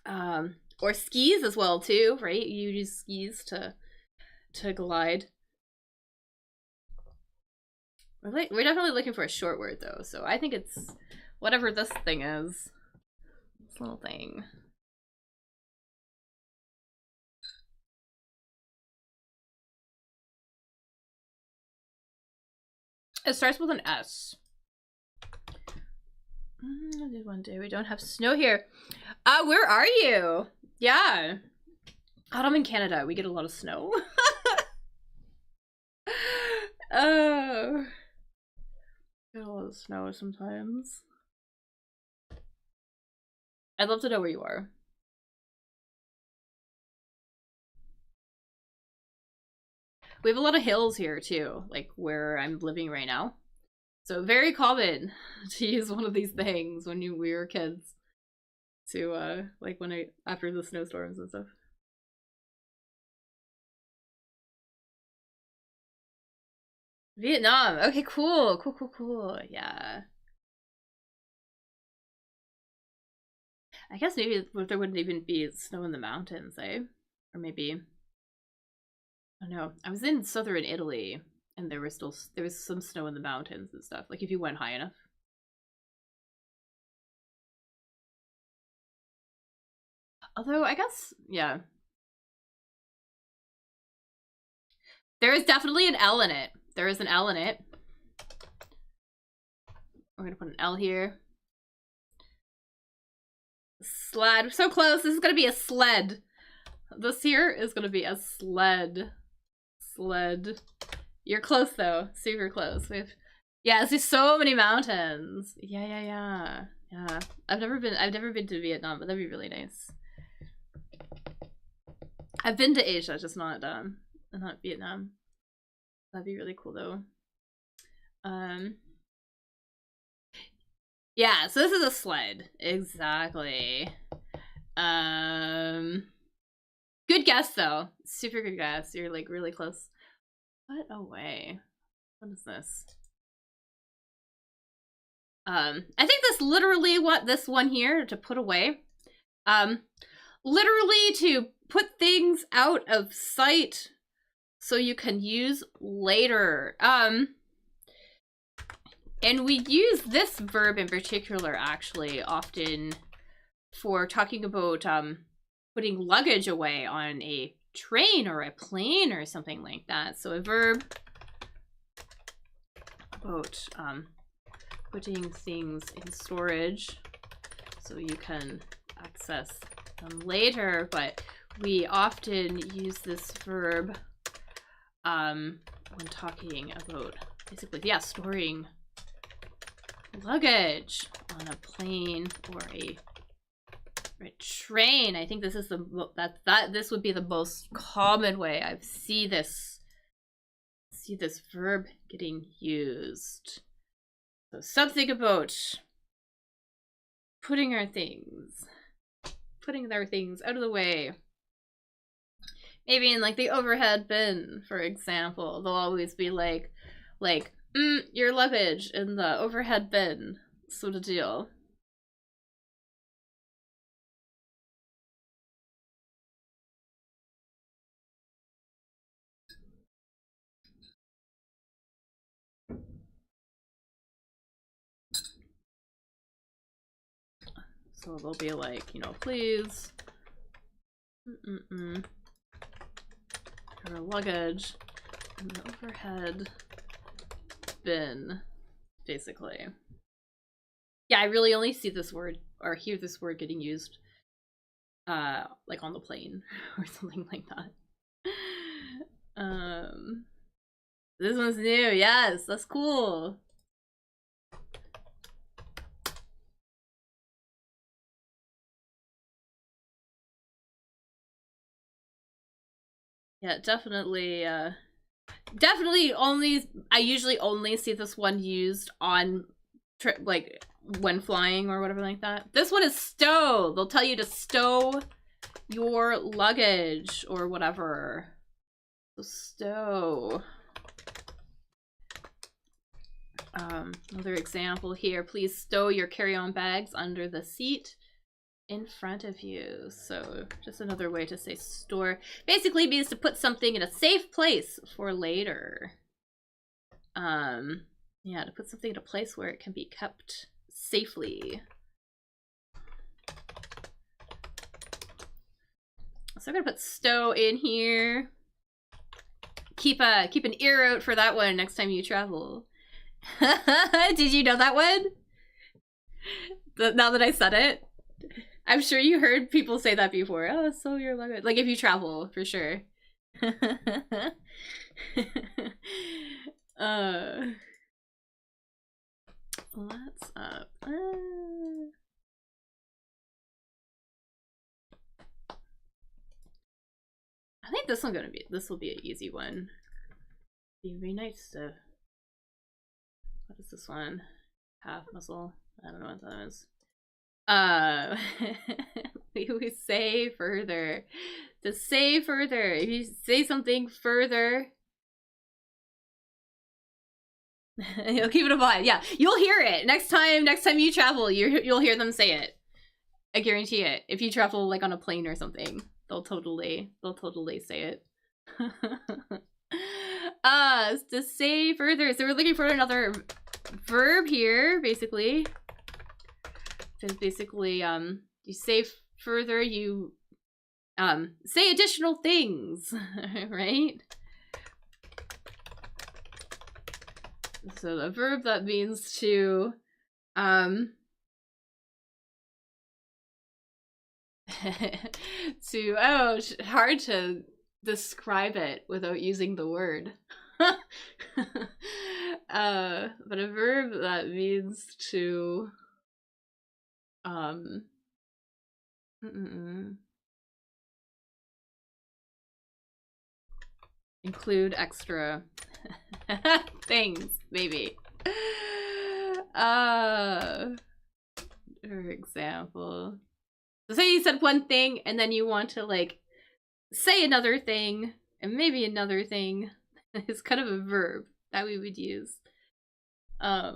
Or skis as well, too, right? You use skis to glide. We're definitely looking for a short word, though, so I think it's whatever this thing is. This little thing. It starts with an S. One day we don't have snow here. Where are you? Yeah. I'm in Canada. We get a lot of snow. Oh. Get a lot of snow sometimes. I'd love to know where you are. We have a lot of hills here too, like where I'm living right now. So very common to use one of these things when we were kids. To like after the snowstorms and stuff. Vietnam. Okay, cool. Cool. Yeah. I guess maybe there wouldn't even be snow in the mountains, eh? Or maybe, I don't know. I was in southern Italy and there was some snow in the mountains and stuff. Like if you went high enough. Although, I guess, yeah. There is definitely an L in it. There is an L in it. We're gonna put an L here. Sled. So close. This is gonna be a sled. This here is gonna be a sled. Sled. You're close though. Super close. Yeah, there's so many mountains. Yeah. I've never been to Vietnam, but that'd be really nice. I've been to Asia, just not Vietnam. That'd be really cool though. Yeah, so this is a sled. Exactly. Good guess though. Super good guess. You're like really close. Put away. What is this? I think this literally this one here to put away. Literally to put things out of sight so you can use later. And we use this verb in particular actually often for talking about putting luggage away on a train or a plane or something like that. So a verb about putting things in storage so you can access them later, but we often use this verb when talking about basically, yeah, storing luggage on a plane or a train. I think this is this would be the most common way I see this verb getting used. So something about putting their things out of the way. Maybe in like the overhead bin, for example, they'll always be like your luggage in the overhead bin, sort of deal. So they'll be like, you know, please, your luggage in the overhead bin, basically. Yeah, I really only see this word or hear this word getting used like on the plane or something like that. This one's new. Yes, that's cool. Yeah, definitely I usually only see this one used on like when flying or whatever like that. This one is stow. They'll tell you to stow your luggage or whatever. So stow. Another example here. Please stow your carry-on bags under the seat in front of you. So just another way to say store. Basically means to put something in a safe place for later. Yeah, to put something in a place where it can be kept safely. So I'm gonna put stow in here. Keep an ear out for that one next time you travel. Did you know that one? Now that I said it, I'm sure you heard people say that before. Oh, so your luggage. Like if you travel, for sure. What's up? I think this will be an easy one. Be very nice to. What is this one? Half muscle. I don't know what that is. We say further. To say further. If you say something further, you'll keep it in mind. Yeah, you'll hear it next time you travel. You'll hear them say it. I guarantee it. If you travel like on a plane or something, they'll totally say it. To say further. So we're looking for another verb here, basically. So basically, you say further, you say additional things, right? So the verb that means to to hard to describe it without using the word. But a verb that means to include extra things, maybe. For example, so say you said one thing and then you want to like say another thing and maybe another thing. It's kind of a verb that we would use. Or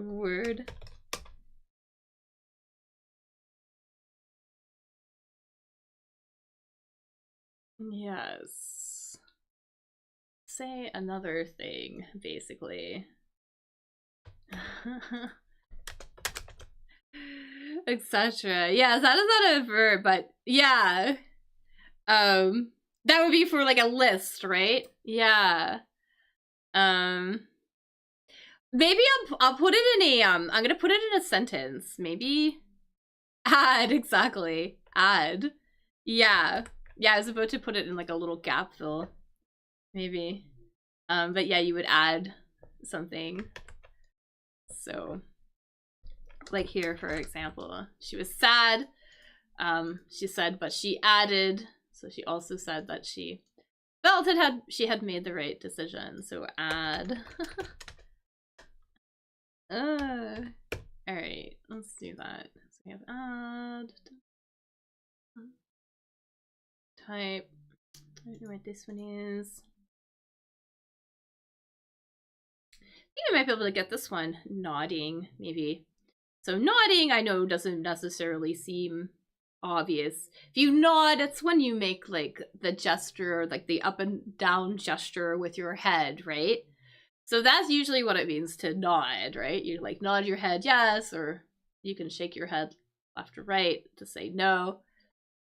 word. Yes. Say another thing, basically. Etc. Yeah, that is not a verb, but yeah. That would be for like a list, right? Yeah. Maybe I'll put it in a I'm gonna put it in a sentence. Maybe add, exactly. Add. Yeah. Yeah, I was about to put it in like a little gap fill. Maybe. But yeah, you would add something. So like here, for example, she was sad. She said, but she added. So she also said that she felt she had made the right decision. So add. All right, let's do that. So we have add. Type. I don't know what this one is. I think I might be able to get this one. Nodding, maybe. So nodding, I know, doesn't necessarily seem obvious. If you nod, it's when you make like the gesture, like the up and down gesture with your head, right? So that's usually what it means to nod, right? You like nod your head yes, or you can shake your head left or right to say no.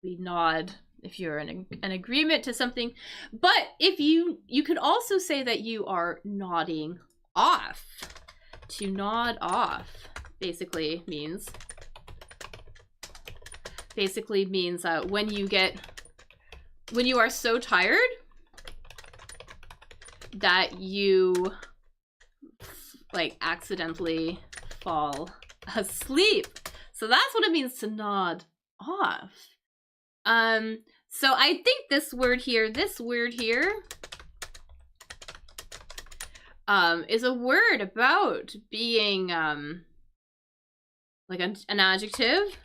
We nod if you're in an agreement to something. But if you can also say that you are nodding off. To nod off basically means when you are so tired that you like accidentally fall asleep. So that's what it means to nod off. So I think this word here is a word about being like an adjective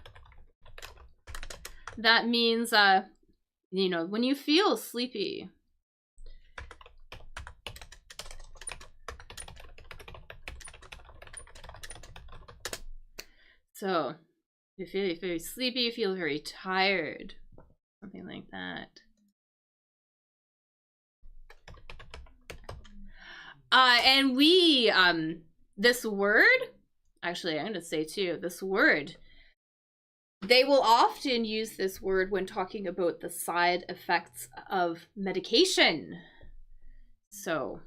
that means you know, when you feel sleepy. So you feel very sleepy, you feel very tired, something like that. And we this word, actually I'm gonna say too, this word, they will often use this word when talking about the side effects of medication. So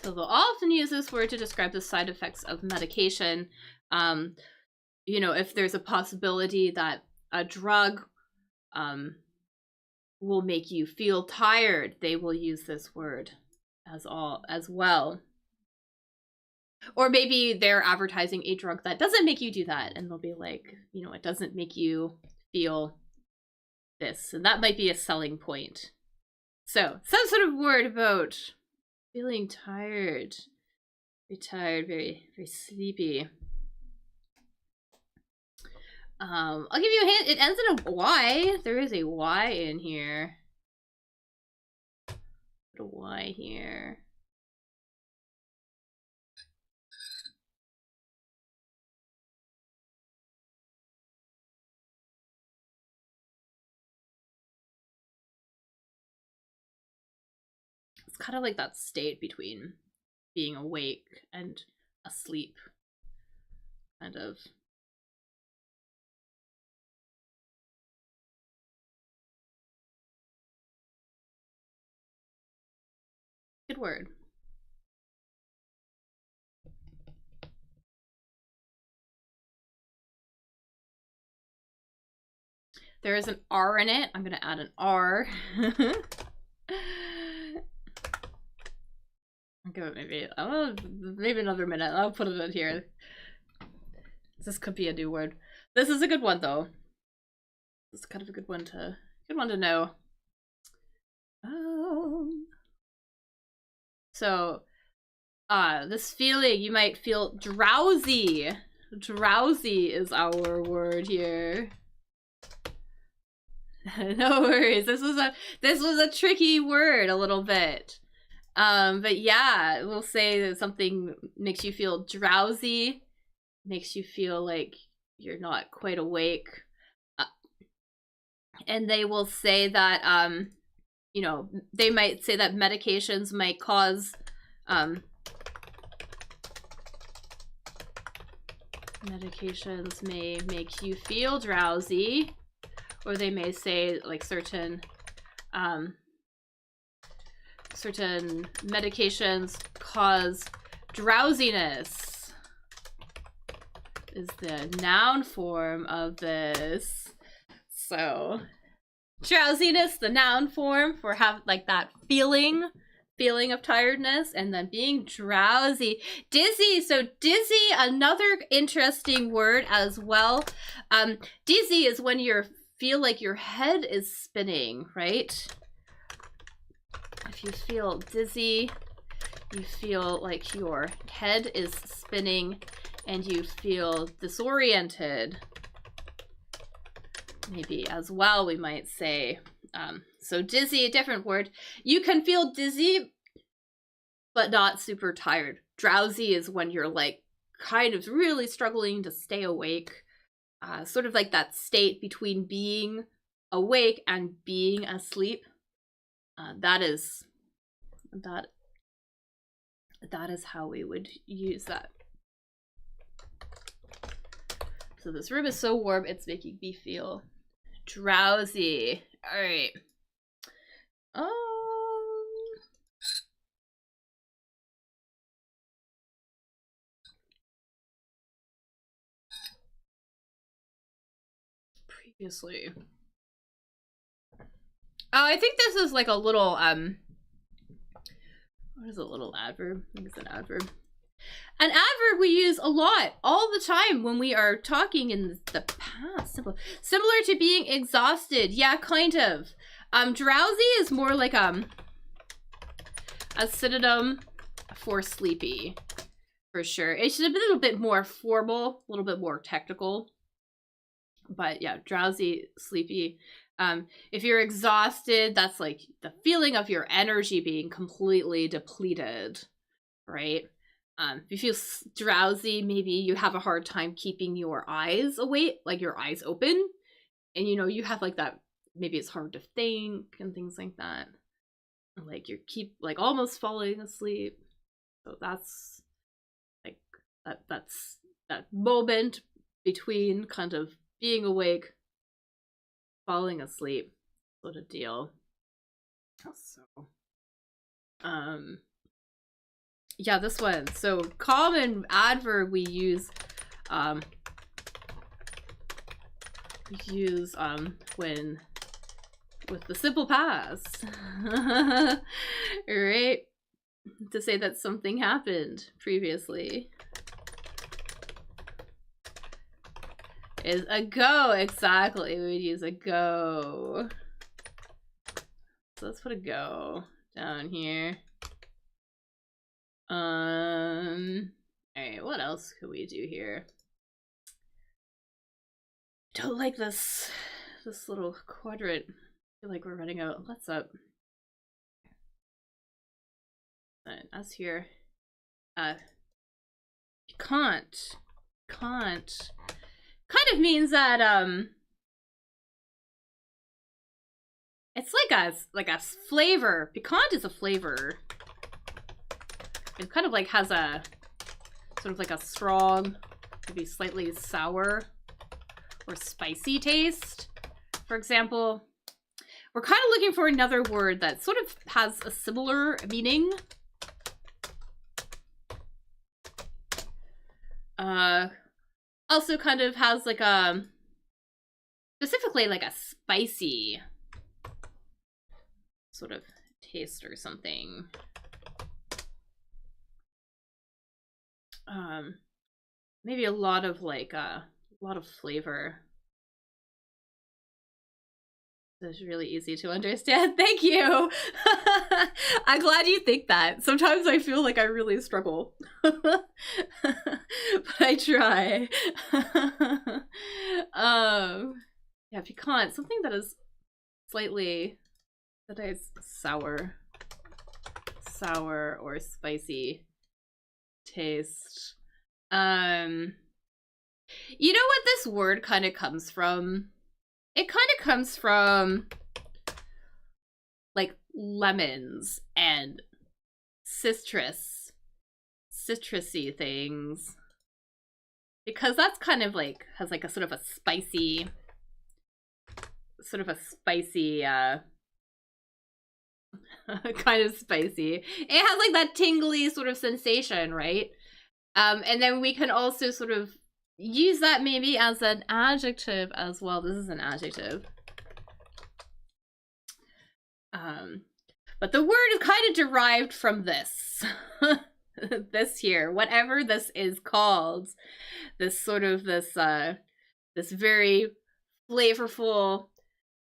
they'll often use this word to describe the side effects of medication. You know, if there's a possibility that a drug will make you feel tired, they will use this word as well. Or maybe they're advertising a drug that doesn't make you do that, and they'll be like, you know, it doesn't make you feel this, and that might be a selling point. So some sort of word about feeling tired, very tired, very sleepy. I'll give you a hint. It ends in a Y. There is a Y in here. Put a Y here. It's kind of like that state between being awake and asleep, kind of. Good word. There is an R in it. I'm gonna add an R. Okay, maybe another minute. I'll put it in here. This could be a new word. This is a good one though. This is kind of a good one to know. So this feeling, you might feel drowsy. Drowsy is our word here. No worries. This was a tricky word a little bit. But yeah, we'll say that something makes you feel drowsy, makes you feel like you're not quite awake. And they will say that, you know, they might say that medications might cause, medications may make you feel drowsy, or they may say like certain medications cause drowsiness is the noun form of this. So drowsiness, the noun form for have like that feeling of tiredness, and then being drowsy. Dizzy, so dizzy, another interesting word as well. Dizzy is when you feel like your head is spinning, right? If you feel dizzy, you feel like your head is spinning and you feel disoriented. Maybe as well, we might say. So dizzy, a different word. You can feel dizzy, but not super tired. Drowsy is when you're like kind of really struggling to stay awake. Sort of like that state between being awake and being asleep. That is how we would use that. So this room is so warm, it's making me feel drowsy. All right. Previously. I think this is like a little, what is a little adverb? I think it's an adverb. An adverb we use a lot, all the time when we are talking in the past. Similar to being exhausted. Yeah, kind of. Drowsy is more like a synonym for sleepy, for sure. It's a little bit more formal, a little bit more technical. But yeah, drowsy, sleepy. If you're exhausted, that's like the feeling of your energy being completely depleted, right? If you feel drowsy, maybe you have a hard time keeping your eyes awake, like your eyes open. And you know, you have like that, maybe it's hard to think and things like that. Like you keep like almost falling asleep. So that's like, that's that moment between kind of being awake, falling asleep, sort of deal. So, yeah, this one. So common adverb we use when with the simple past, right? To say that something happened previously. Is ago, exactly. We would use ago. So let's put ago down here. Alright, what else could we do here? Don't like this little quadrant. I feel like we're running out. What's up? Us here. Can't. Kind of means that it's like a flavor. Piquant is a flavor. it kind of like has a sort of like a strong, maybe slightly sour or spicy taste. For example, we're kind of looking for another word that sort of has a similar meaning. Also kind of has like a, specifically like a spicy sort of taste or something. Maybe a lot of like a lot of flavor. It's really easy to understand. Thank you. I'm glad you think that. Sometimes I feel like I really struggle, but I try. Yeah, piquant, something that is slightly, that is sour or spicy taste. You know what this word kind of comes from? It kind of comes from like lemons and citrusy things, because that's kind of like has like a sort of a spicy kind of spicy. It has like that tingly sort of sensation, right? And then we can also sort of use that maybe as an adjective as well. This is an adjective. But the word is kind of derived from this. This here, whatever this is called. This sort of this very flavorful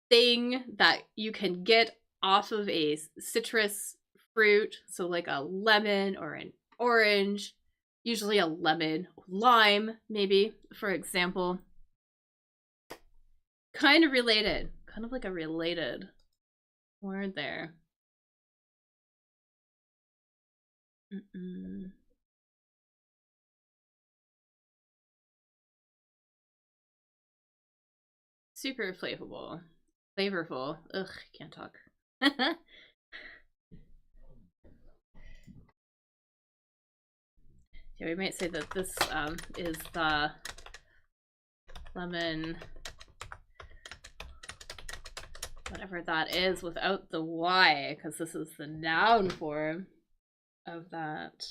thing that you can get off of a citrus fruit. So like a lemon or an orange. Usually a lemon, lime, maybe, for example. Kind of related. Kind of like a related word there. Super flavorful. Ugh, can't talk. Yeah, we might say that this is the lemon, whatever that is, without the Y, because this is the noun form of that.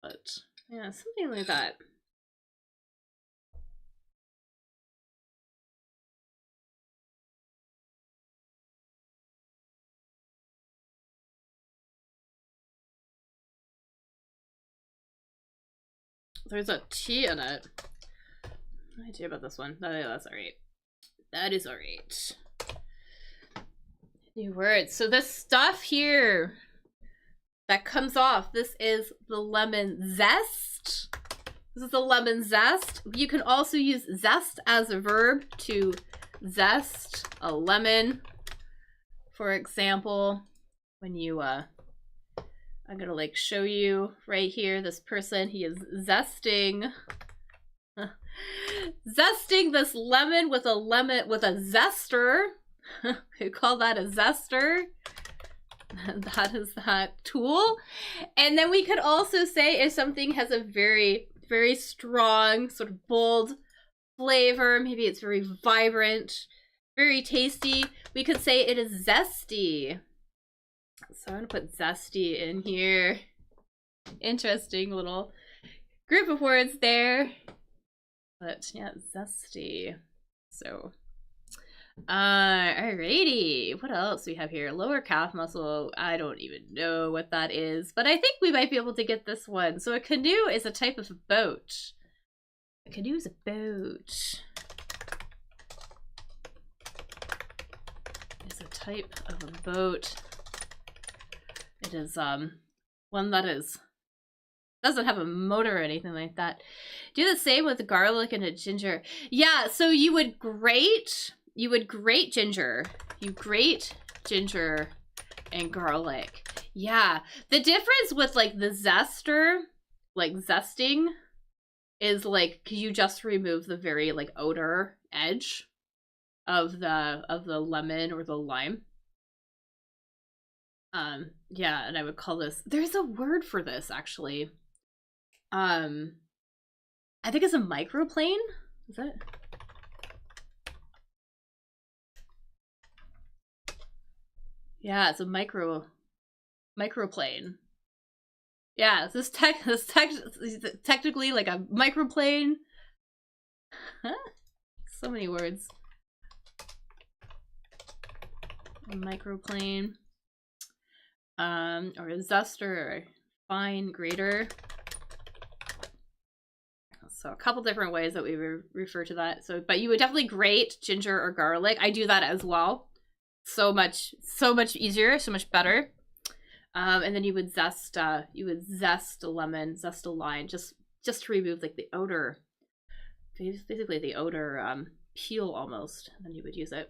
But yeah, something like that. There's a T in it. No idea about this one. That's alright. That is alright. New words. So this stuff here that comes off, this is the lemon zest. This is the lemon zest. You can also use zest as a verb to zest a lemon. For example, when you I'm gonna like show you right here, this person, he is zesting this lemon with a zester. We call that a zester. That is that tool. And then we could also say if something has a very, very strong, sort of bold flavor, maybe it's very vibrant, very tasty, we could say it is zesty. So I'm gonna put zesty in here. Interesting little group of words there. But yeah, zesty. So, alrighty. What else do we have here? Lower calf muscle. I don't even know what that is, but I think we might be able to get this one. So a canoe is a type of boat. A canoe is a boat. It's a type of a boat. It is one that doesn't have a motor or anything like that. Do the same with garlic and a ginger. Yeah, so you would grate ginger. You grate ginger and garlic. Yeah, the difference with like the zester, like zesting, is like you just remove the very like outer edge of the lemon or the lime. Yeah, and I would call this, there's a word for this actually. I think it's a microplane. Is it? Yeah, it's a microplane. Yeah, this technically like a microplane. Huh? So many words. A microplane. Or a zester, or fine grater. So a couple different ways that we refer to that. So, but you would definitely grate ginger or garlic. I do that as well. So much easier, so much better. And then you would zest a lemon, zest a lime, just to remove like the outer, basically the outer peel almost. And then you would use it.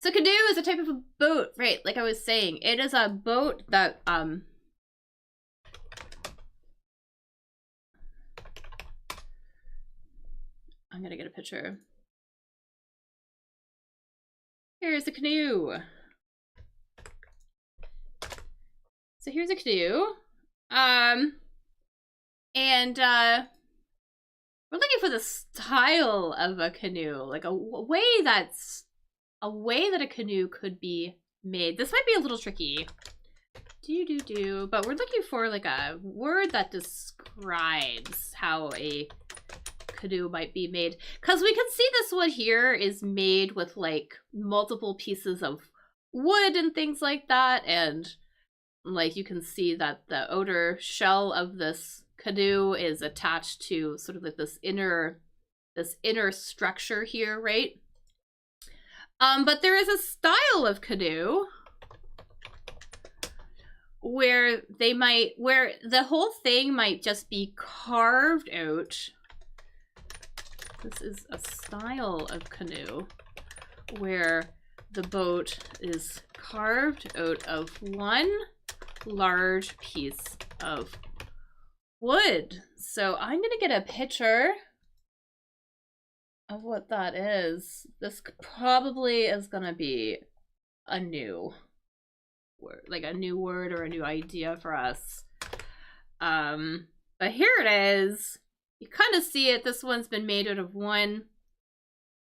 So canoe is a type of a boat, right? Like I was saying, it is a boat that I'm gonna get a picture. Here's a canoe. So here's a canoe. And we're looking for the style of a canoe, like a way that a canoe could be made. This might be a little tricky. But we're looking for like a word that describes how a canoe might be made, because we can see this one here is made with like multiple pieces of wood and things like that, and like you can see that the outer shell of this canoe is attached to sort of like this inner structure here, right? But there is a style of canoe where the whole thing might just be carved out. This is a style of canoe where the boat is carved out of one large piece of wood. So I'm gonna get a picture of what that is. This probably is gonna be a new word, like a new word or a new idea for us. But here it is. You kind of see it. This one's been made out of one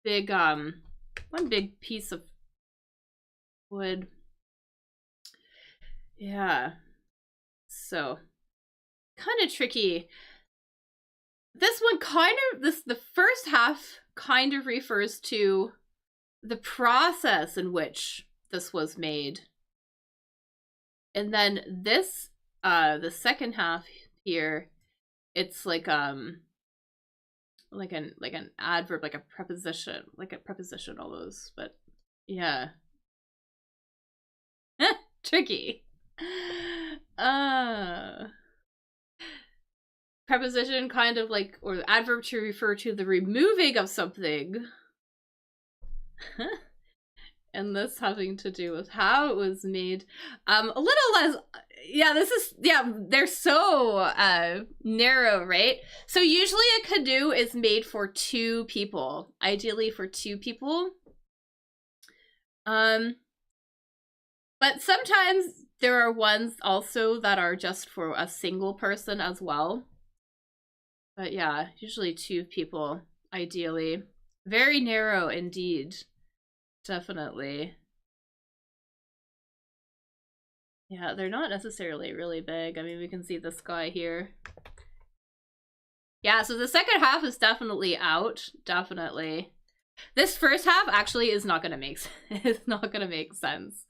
big piece of wood. Yeah. So kind of tricky. This one the first half kind of refers to the process in which this was made. And then this, the second half here, it's like an adverb, like a preposition almost, but yeah. Tricky. Preposition kind of like, or adverb to refer to the removing of something. And this having to do with how it was made. A little less, they're so narrow, right? So usually a canoe is made for two people, ideally for two people. But sometimes there are ones also that are just for a single person as well. But yeah, usually two people, ideally. Very narrow indeed. Definitely. Yeah, they're not necessarily really big. I mean, we can see this guy here. Yeah, so the second half is definitely out. Definitely. This first half actually is not gonna make sense. It's not gonna make sense.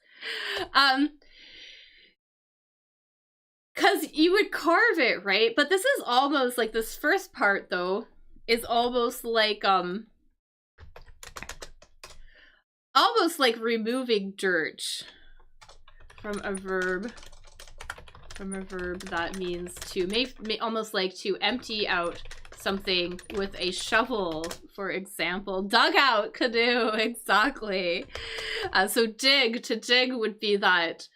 Because you would carve it, right? But this is almost like, this first part though is almost like removing dirt from a verb that means to almost like to empty out something with a shovel, for example. Dug out canoe, exactly. So to dig would be that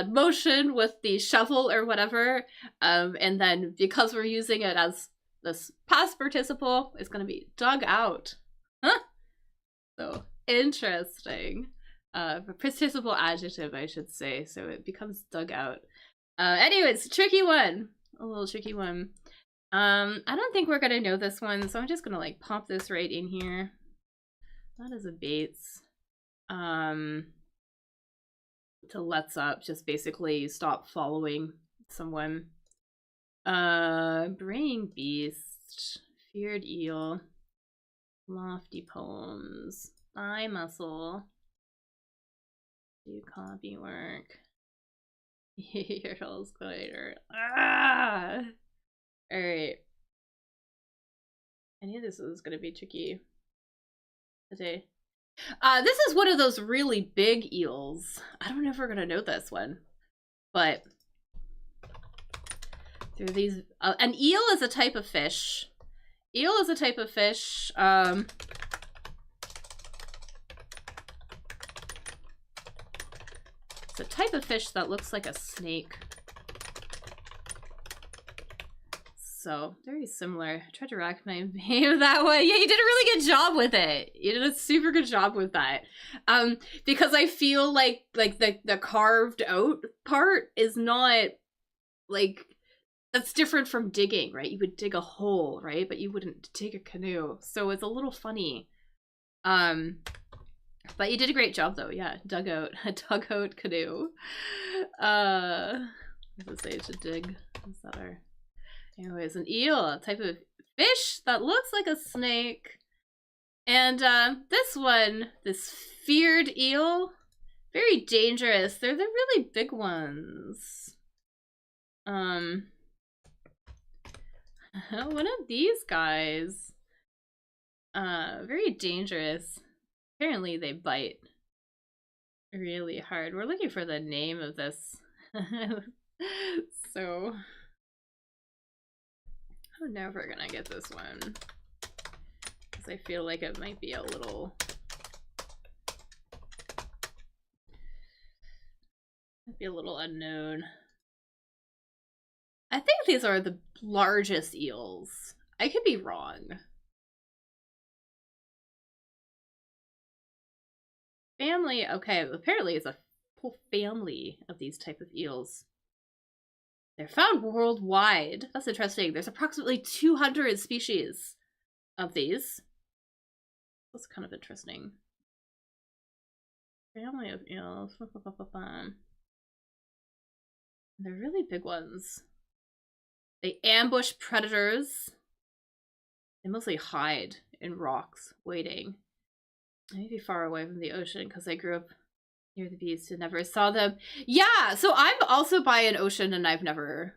motion with the shovel or whatever, and then because we're using it as this past participle, it's going to be dug out. Huh? So interesting. participle adjective, I should say, so it becomes dug out. Anyways, tricky one. A little tricky one. I don't think we're gonna know this one, so I'm just gonna like pop this right in here. That is a Bates. To let's up, just basically stop following someone. Braying beast, feared eel, lofty poems, thigh muscle, do copy work, Earl's glider. Ah! Alright. I knew this was gonna be tricky today. This is one of those really big eels. I don't know if we're gonna know this one, but through these, an eel is a type of fish. Eel is a type of fish. It's a type of fish that looks like a snake. So, very similar. I tried to rack my name that way. Yeah, you did a really good job with it. You did a super good job with that. Because I feel like the carved out part is not, like, that's different from digging, right? You would dig a hole, right? But you wouldn't dig a canoe. So it's a little funny. But you did a great job, though. Yeah, dug out canoe. Let's say to dig. Is that our... Anyways, an eel, a type of fish that looks like a snake. And this one, this feared eel, very dangerous. They're the really big ones. One of these guys, very dangerous. Apparently they bite really hard. We're looking for the name of this. So I'm never gonna get this one because I feel like it might be a little unknown. I think these are the largest eels. I could be wrong. Family, okay, apparently it's a whole family of these type of eels. They're found worldwide. That's interesting. There's approximately 200 species of these. That's kind of interesting. Family of eels. They're really big ones. They ambush predators. They mostly hide in rocks, waiting. Maybe far away from the ocean because I grew up near the beach and never saw them. Yeah, so I'm also by an ocean and I've never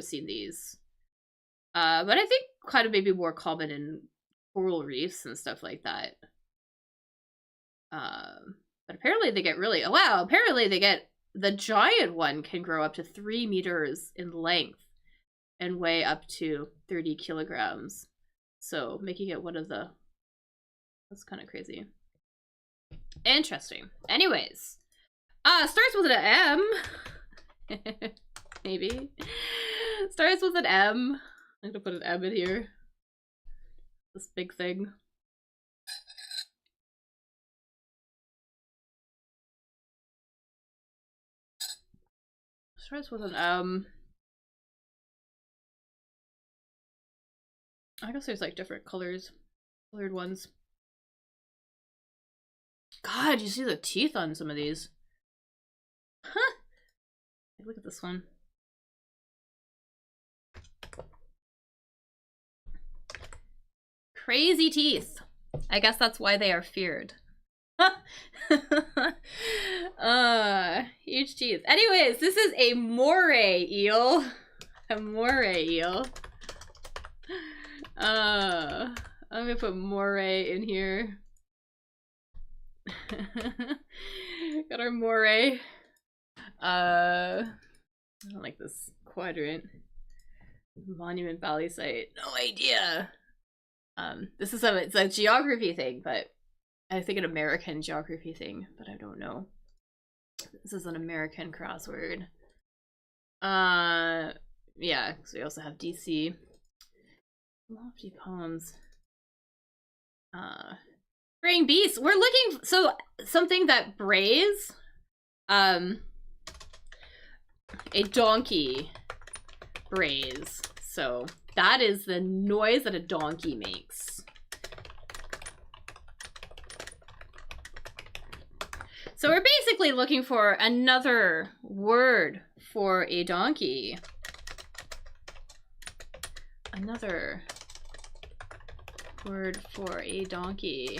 seen these. But I think kind of maybe more common in coral reefs and stuff like that. But apparently they get really, oh wow, apparently they get, the giant one can grow up to 3 meters in length and weigh up to 30 kilograms. So making it one of the, that's kind of crazy. Interesting. Anyways, starts with an M. Maybe. Starts with an M. I'm gonna put an M in here. This big thing. Starts with an M. I guess there's like different colored ones. God, you see the teeth on some of these. Huh. Look at this one. Crazy teeth. I guess that's why they are feared. Huge teeth. Anyways, this is a moray eel. A moray eel. I'm gonna put moray in here. Got our moray. I don't like this quadrant. Monument Valley site. No idea. This is it's a geography thing, but I think an American geography thing, but I don't know. This is an American crossword. Yeah, so we also have DC. Lofty poems. Braying beast. We're looking, so something that brays. A donkey brays. So that is the noise that a donkey makes. So we're basically looking for another word for a donkey. Another word for a donkey.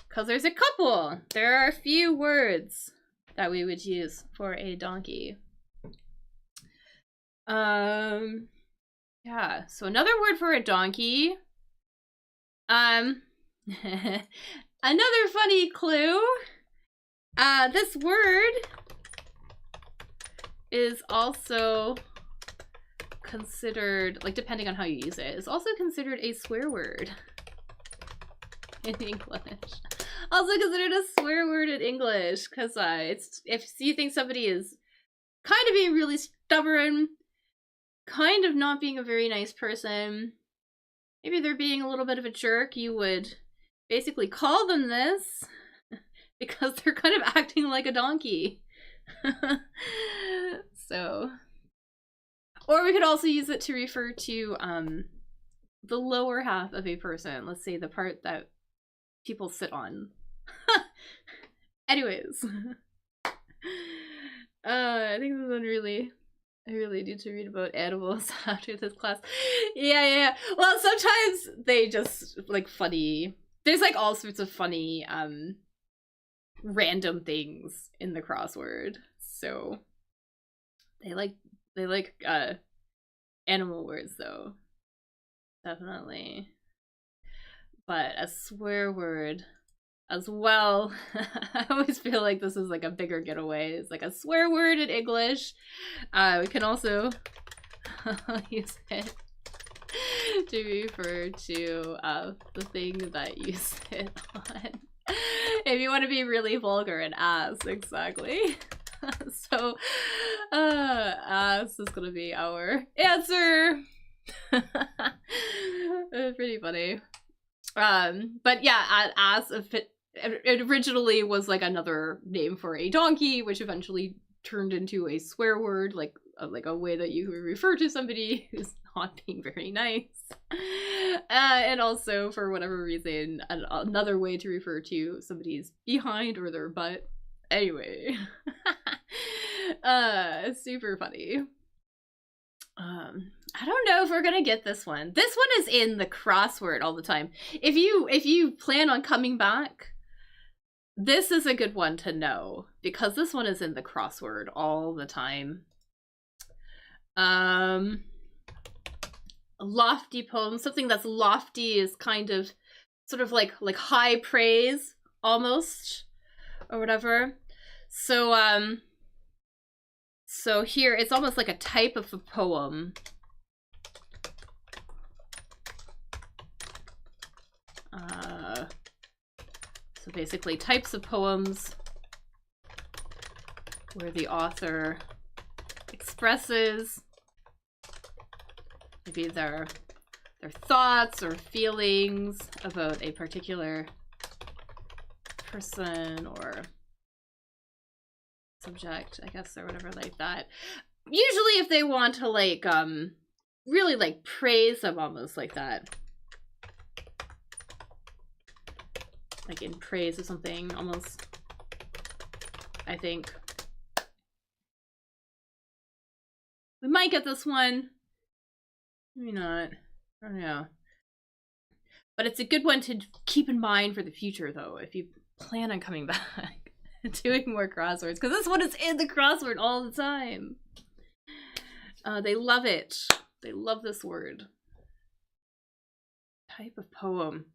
Because there's a couple. There are a few words that we would use for a donkey. Yeah, so another word for a donkey. Another funny clue. This word is also considered, like, depending on how you use it, is also considered a swear word in English. Also considered a swear word in English, because it's, if you think somebody is kind of being really stubborn, kind of not being a very nice person, maybe they're being a little bit of a jerk, you would basically call them this because they're kind of acting like a donkey. So, or we could also use it to refer to the lower half of a person. Let's say the part that people sit on. Anyways. I think this is really, I really need to read about animals after this class. Yeah. Well, sometimes they just, like, funny. There's, like, all sorts of funny, random things in the crossword. So they like animal words, though. Definitely. But a swear word as well. I always feel like this is like a bigger getaway. It's like a swear word in English. We can also use it to refer to the thing that you sit on. If you want to be really vulgar, and ass, exactly. So, ass is gonna be our answer. Pretty funny. But yeah, ass, it originally was like another name for a donkey, which eventually turned into a swear word, like a way that you refer to somebody who's not being very nice. And also, for whatever reason, another way to refer to somebody's behind or their butt. Anyway. Super funny. I don't know if we're gonna get this one. This one is in the crossword all the time. If you plan on coming back, this is a good one to know, because this one is in the crossword all the time. Lofty poem. Something that's lofty is kind of sort of like high praise almost, or whatever. So so here it's almost like a type of a poem. So basically types of poems where the author expresses maybe their thoughts or feelings about a particular person or subject, I guess, or whatever like that. Usually if they want to like really like praise them, almost like that. Like in praise of something, almost, I think. We might get this one. Maybe not. I don't know. But it's a good one to keep in mind for the future, though, if you plan on coming back doing more crosswords, because this one is in the crossword all the time. They love it. They love this word. Type of poem.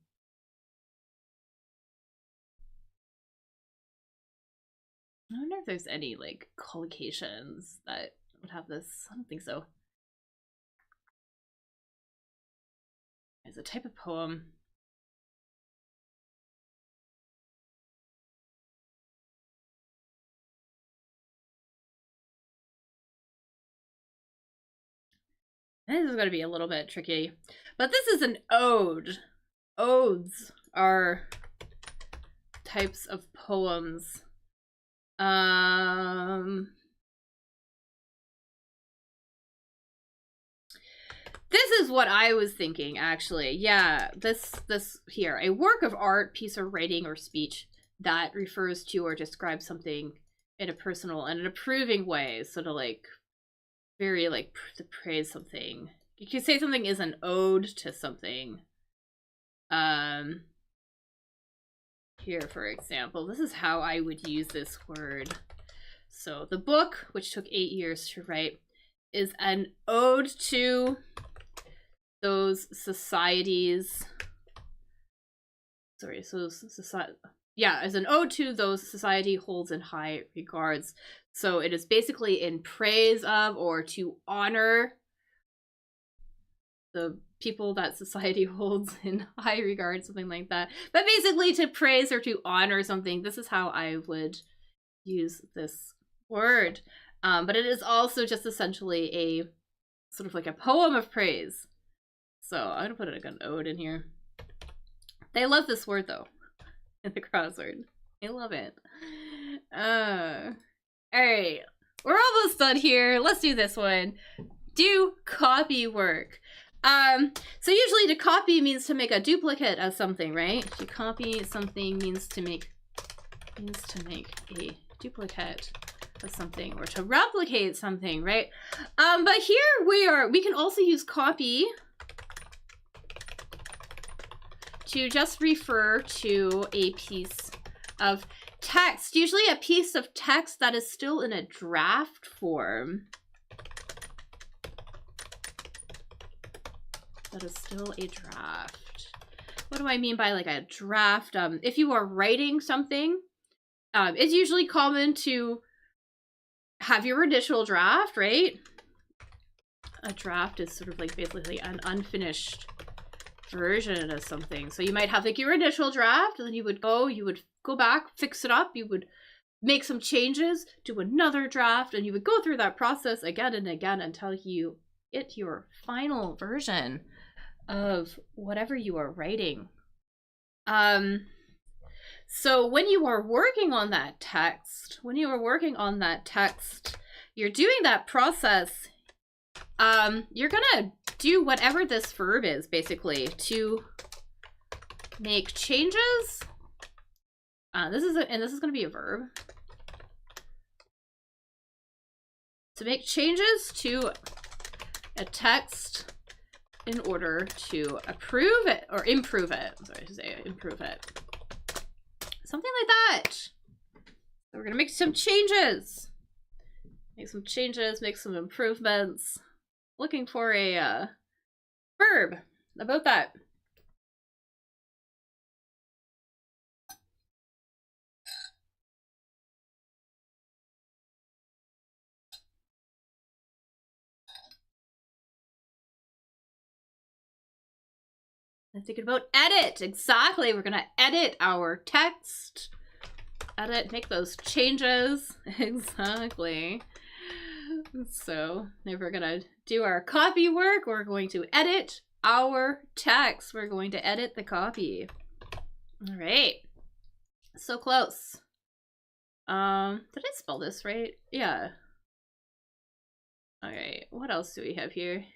I wonder if there's any like collocations that would have this. I don't think so. It's a type of poem. This is going to be a little bit tricky, but this is an ode. Odes are types of poems. This is what I was thinking, actually. Yeah, this here. A work of art, piece of writing, or speech that refers to or describes something in a personal and an approving way. So to like, very like, to praise something. You could say something is an ode to something. Here, for example, this is how I would use this word. So the book, which took 8 years to write, is an ode to those societies. Sorry, so society. Yeah, as an ode to those society holds in high regards. So it is basically in praise of or to honor the people that society holds in high regard, something like that. But basically to praise or to honor something. This is how I would use this word. But it is also just essentially a sort of like a poem of praise. So I'm gonna put like an ode in here. They love this word though in the crossword. They love it. All right, we're almost done here. Let's do this one. Do copy work. So usually to copy means to make a duplicate of something, right? To copy something means to make a duplicate of something or to replicate something, right? But here we can also use copy to just refer to a piece of text, usually a piece of text that is still in a draft form. That is still a draft. What do I mean by like a draft? If you are writing something, it's usually common to have your initial draft, right? A draft is sort of like basically an unfinished version of something. So you might have like your initial draft, and then you would go back, fix it up, you would make some changes, do another draft, and you would go through that process again and again until you get your final version of whatever you are writing. So when you are working on that text, you're doing that process. You're gonna do whatever this verb is, basically, to make changes. This is gonna be a verb. To make changes to a text in order to approve it or improve it. Sorry to say improve it. Something like that. So we're gonna make some changes. Make some improvements. Looking for a verb about that. I'm thinking about edit. Exactly. We're gonna edit our text. Edit, make those changes. Exactly. So if we're gonna do our copy work, we're going to edit our text. We're going to edit the copy. All right. So close. Did I spell this right? Yeah. All right. What else do we have here?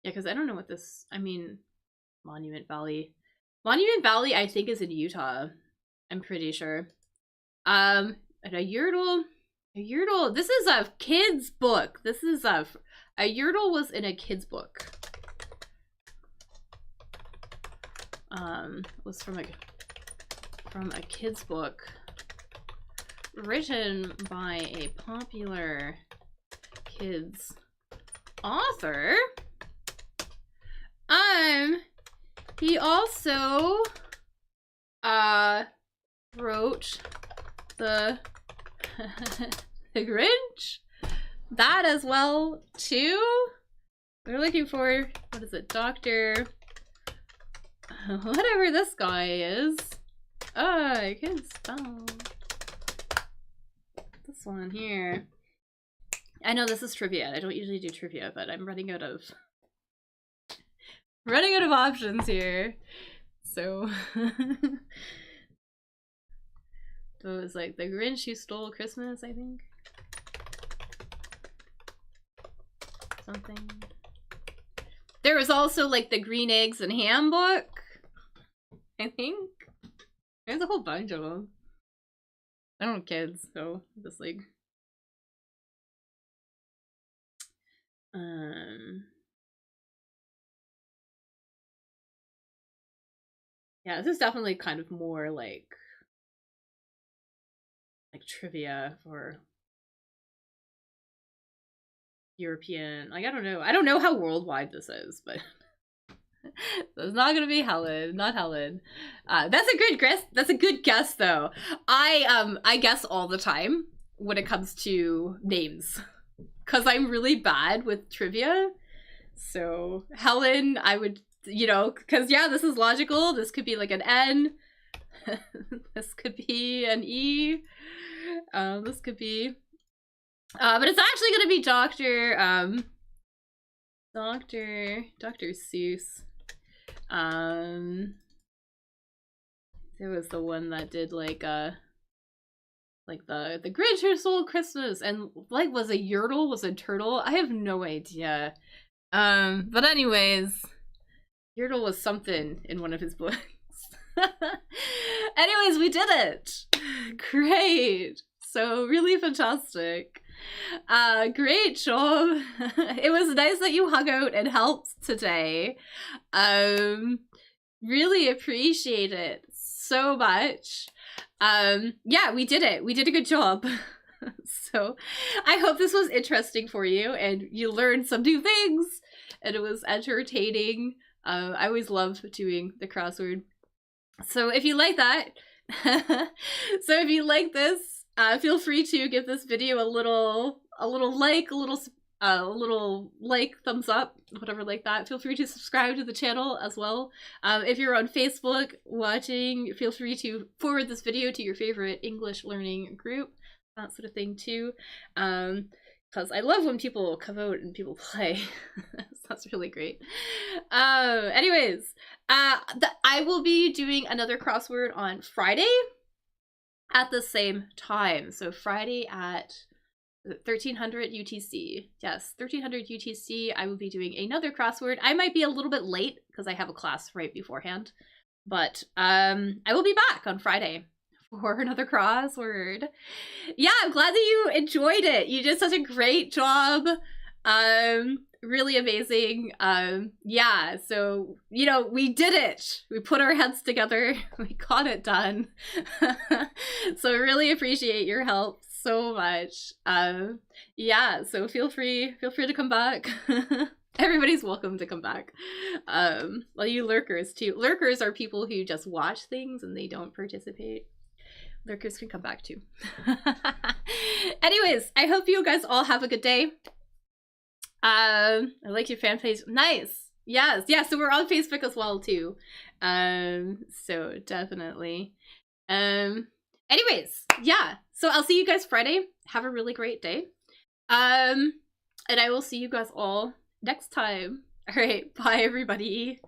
Yeah, because I don't know what this, I mean, Monument Valley. Monument Valley, I think, is in Utah. I'm pretty sure. And a Yurtle, this is a kid's book. This is a Yurtle was in a kid's book. Was from a kid's book written by a popular kids author. He also wrote the the Grinch, that as well too. We're looking for, what is it, Dr. whatever this guy is. I can't spell this one here. I know this is trivia. I don't usually do trivia, but I'm running out of Running out of options here. So so it was like The Grinch Who Stole Christmas, I think. Something. There was also like the Green Eggs and Ham book, I think. There's a whole bunch of them. I don't have kids, so just like yeah, this is definitely kind of more like trivia for European. Like I don't know how worldwide this is, but it's not gonna be Helen, not Helen. That's a good guess. That's a good guess, though. I guess all the time when it comes to names, because I'm really bad with trivia. So Helen, I would, you know, because yeah, this is logical. This could be like an N. This could be an E. This could be, but it's actually gonna be Dr. Seuss. There was the one that did like the Grinch Who Stole Christmas, and like was a Yertle, was a turtle? I have no idea. But anyways, Yertle was something in one of his books. Anyways, we did it. Great. So really fantastic. Great job. It was nice that you hung out and helped today. Really appreciate it so much. Yeah, we did it. We did a good job. So I hope this was interesting for you and you learned some new things and it was entertaining. I always love doing the crossword. So if you like that, so if you like this, feel free to give this video a little like, a little like, thumbs up, whatever like that. Feel free to subscribe to the channel as well. If you're on Facebook watching, feel free to forward this video to your favorite English learning group, that sort of thing too. Because I love when people come out and people play. That's really great. Anyways, I will be doing another crossword on Friday at the same time. So Friday at 1300 UTC. Yes, 1300 UTC. I will be doing another crossword. I might be a little bit late because I have a class right beforehand. But I will be back on Friday for another crossword. Yeah, I'm glad that you enjoyed it. You did such a great job. Really amazing. Yeah, so, you know, we did it. We put our heads together. We got it done. So I really appreciate your help so much. Yeah, so feel free to come back. Everybody's welcome to come back. Well, you lurkers too. Lurkers are people who just watch things and they don't participate. Lurkers can come back too. Anyways, I hope you guys all have a good day. I like your fan page. Nice. Yes. Yeah, so we're on Facebook as well too. So definitely. Anyways, yeah. So I'll see you guys Friday. Have a really great day. And I will see you guys all next time. All right. Bye, everybody.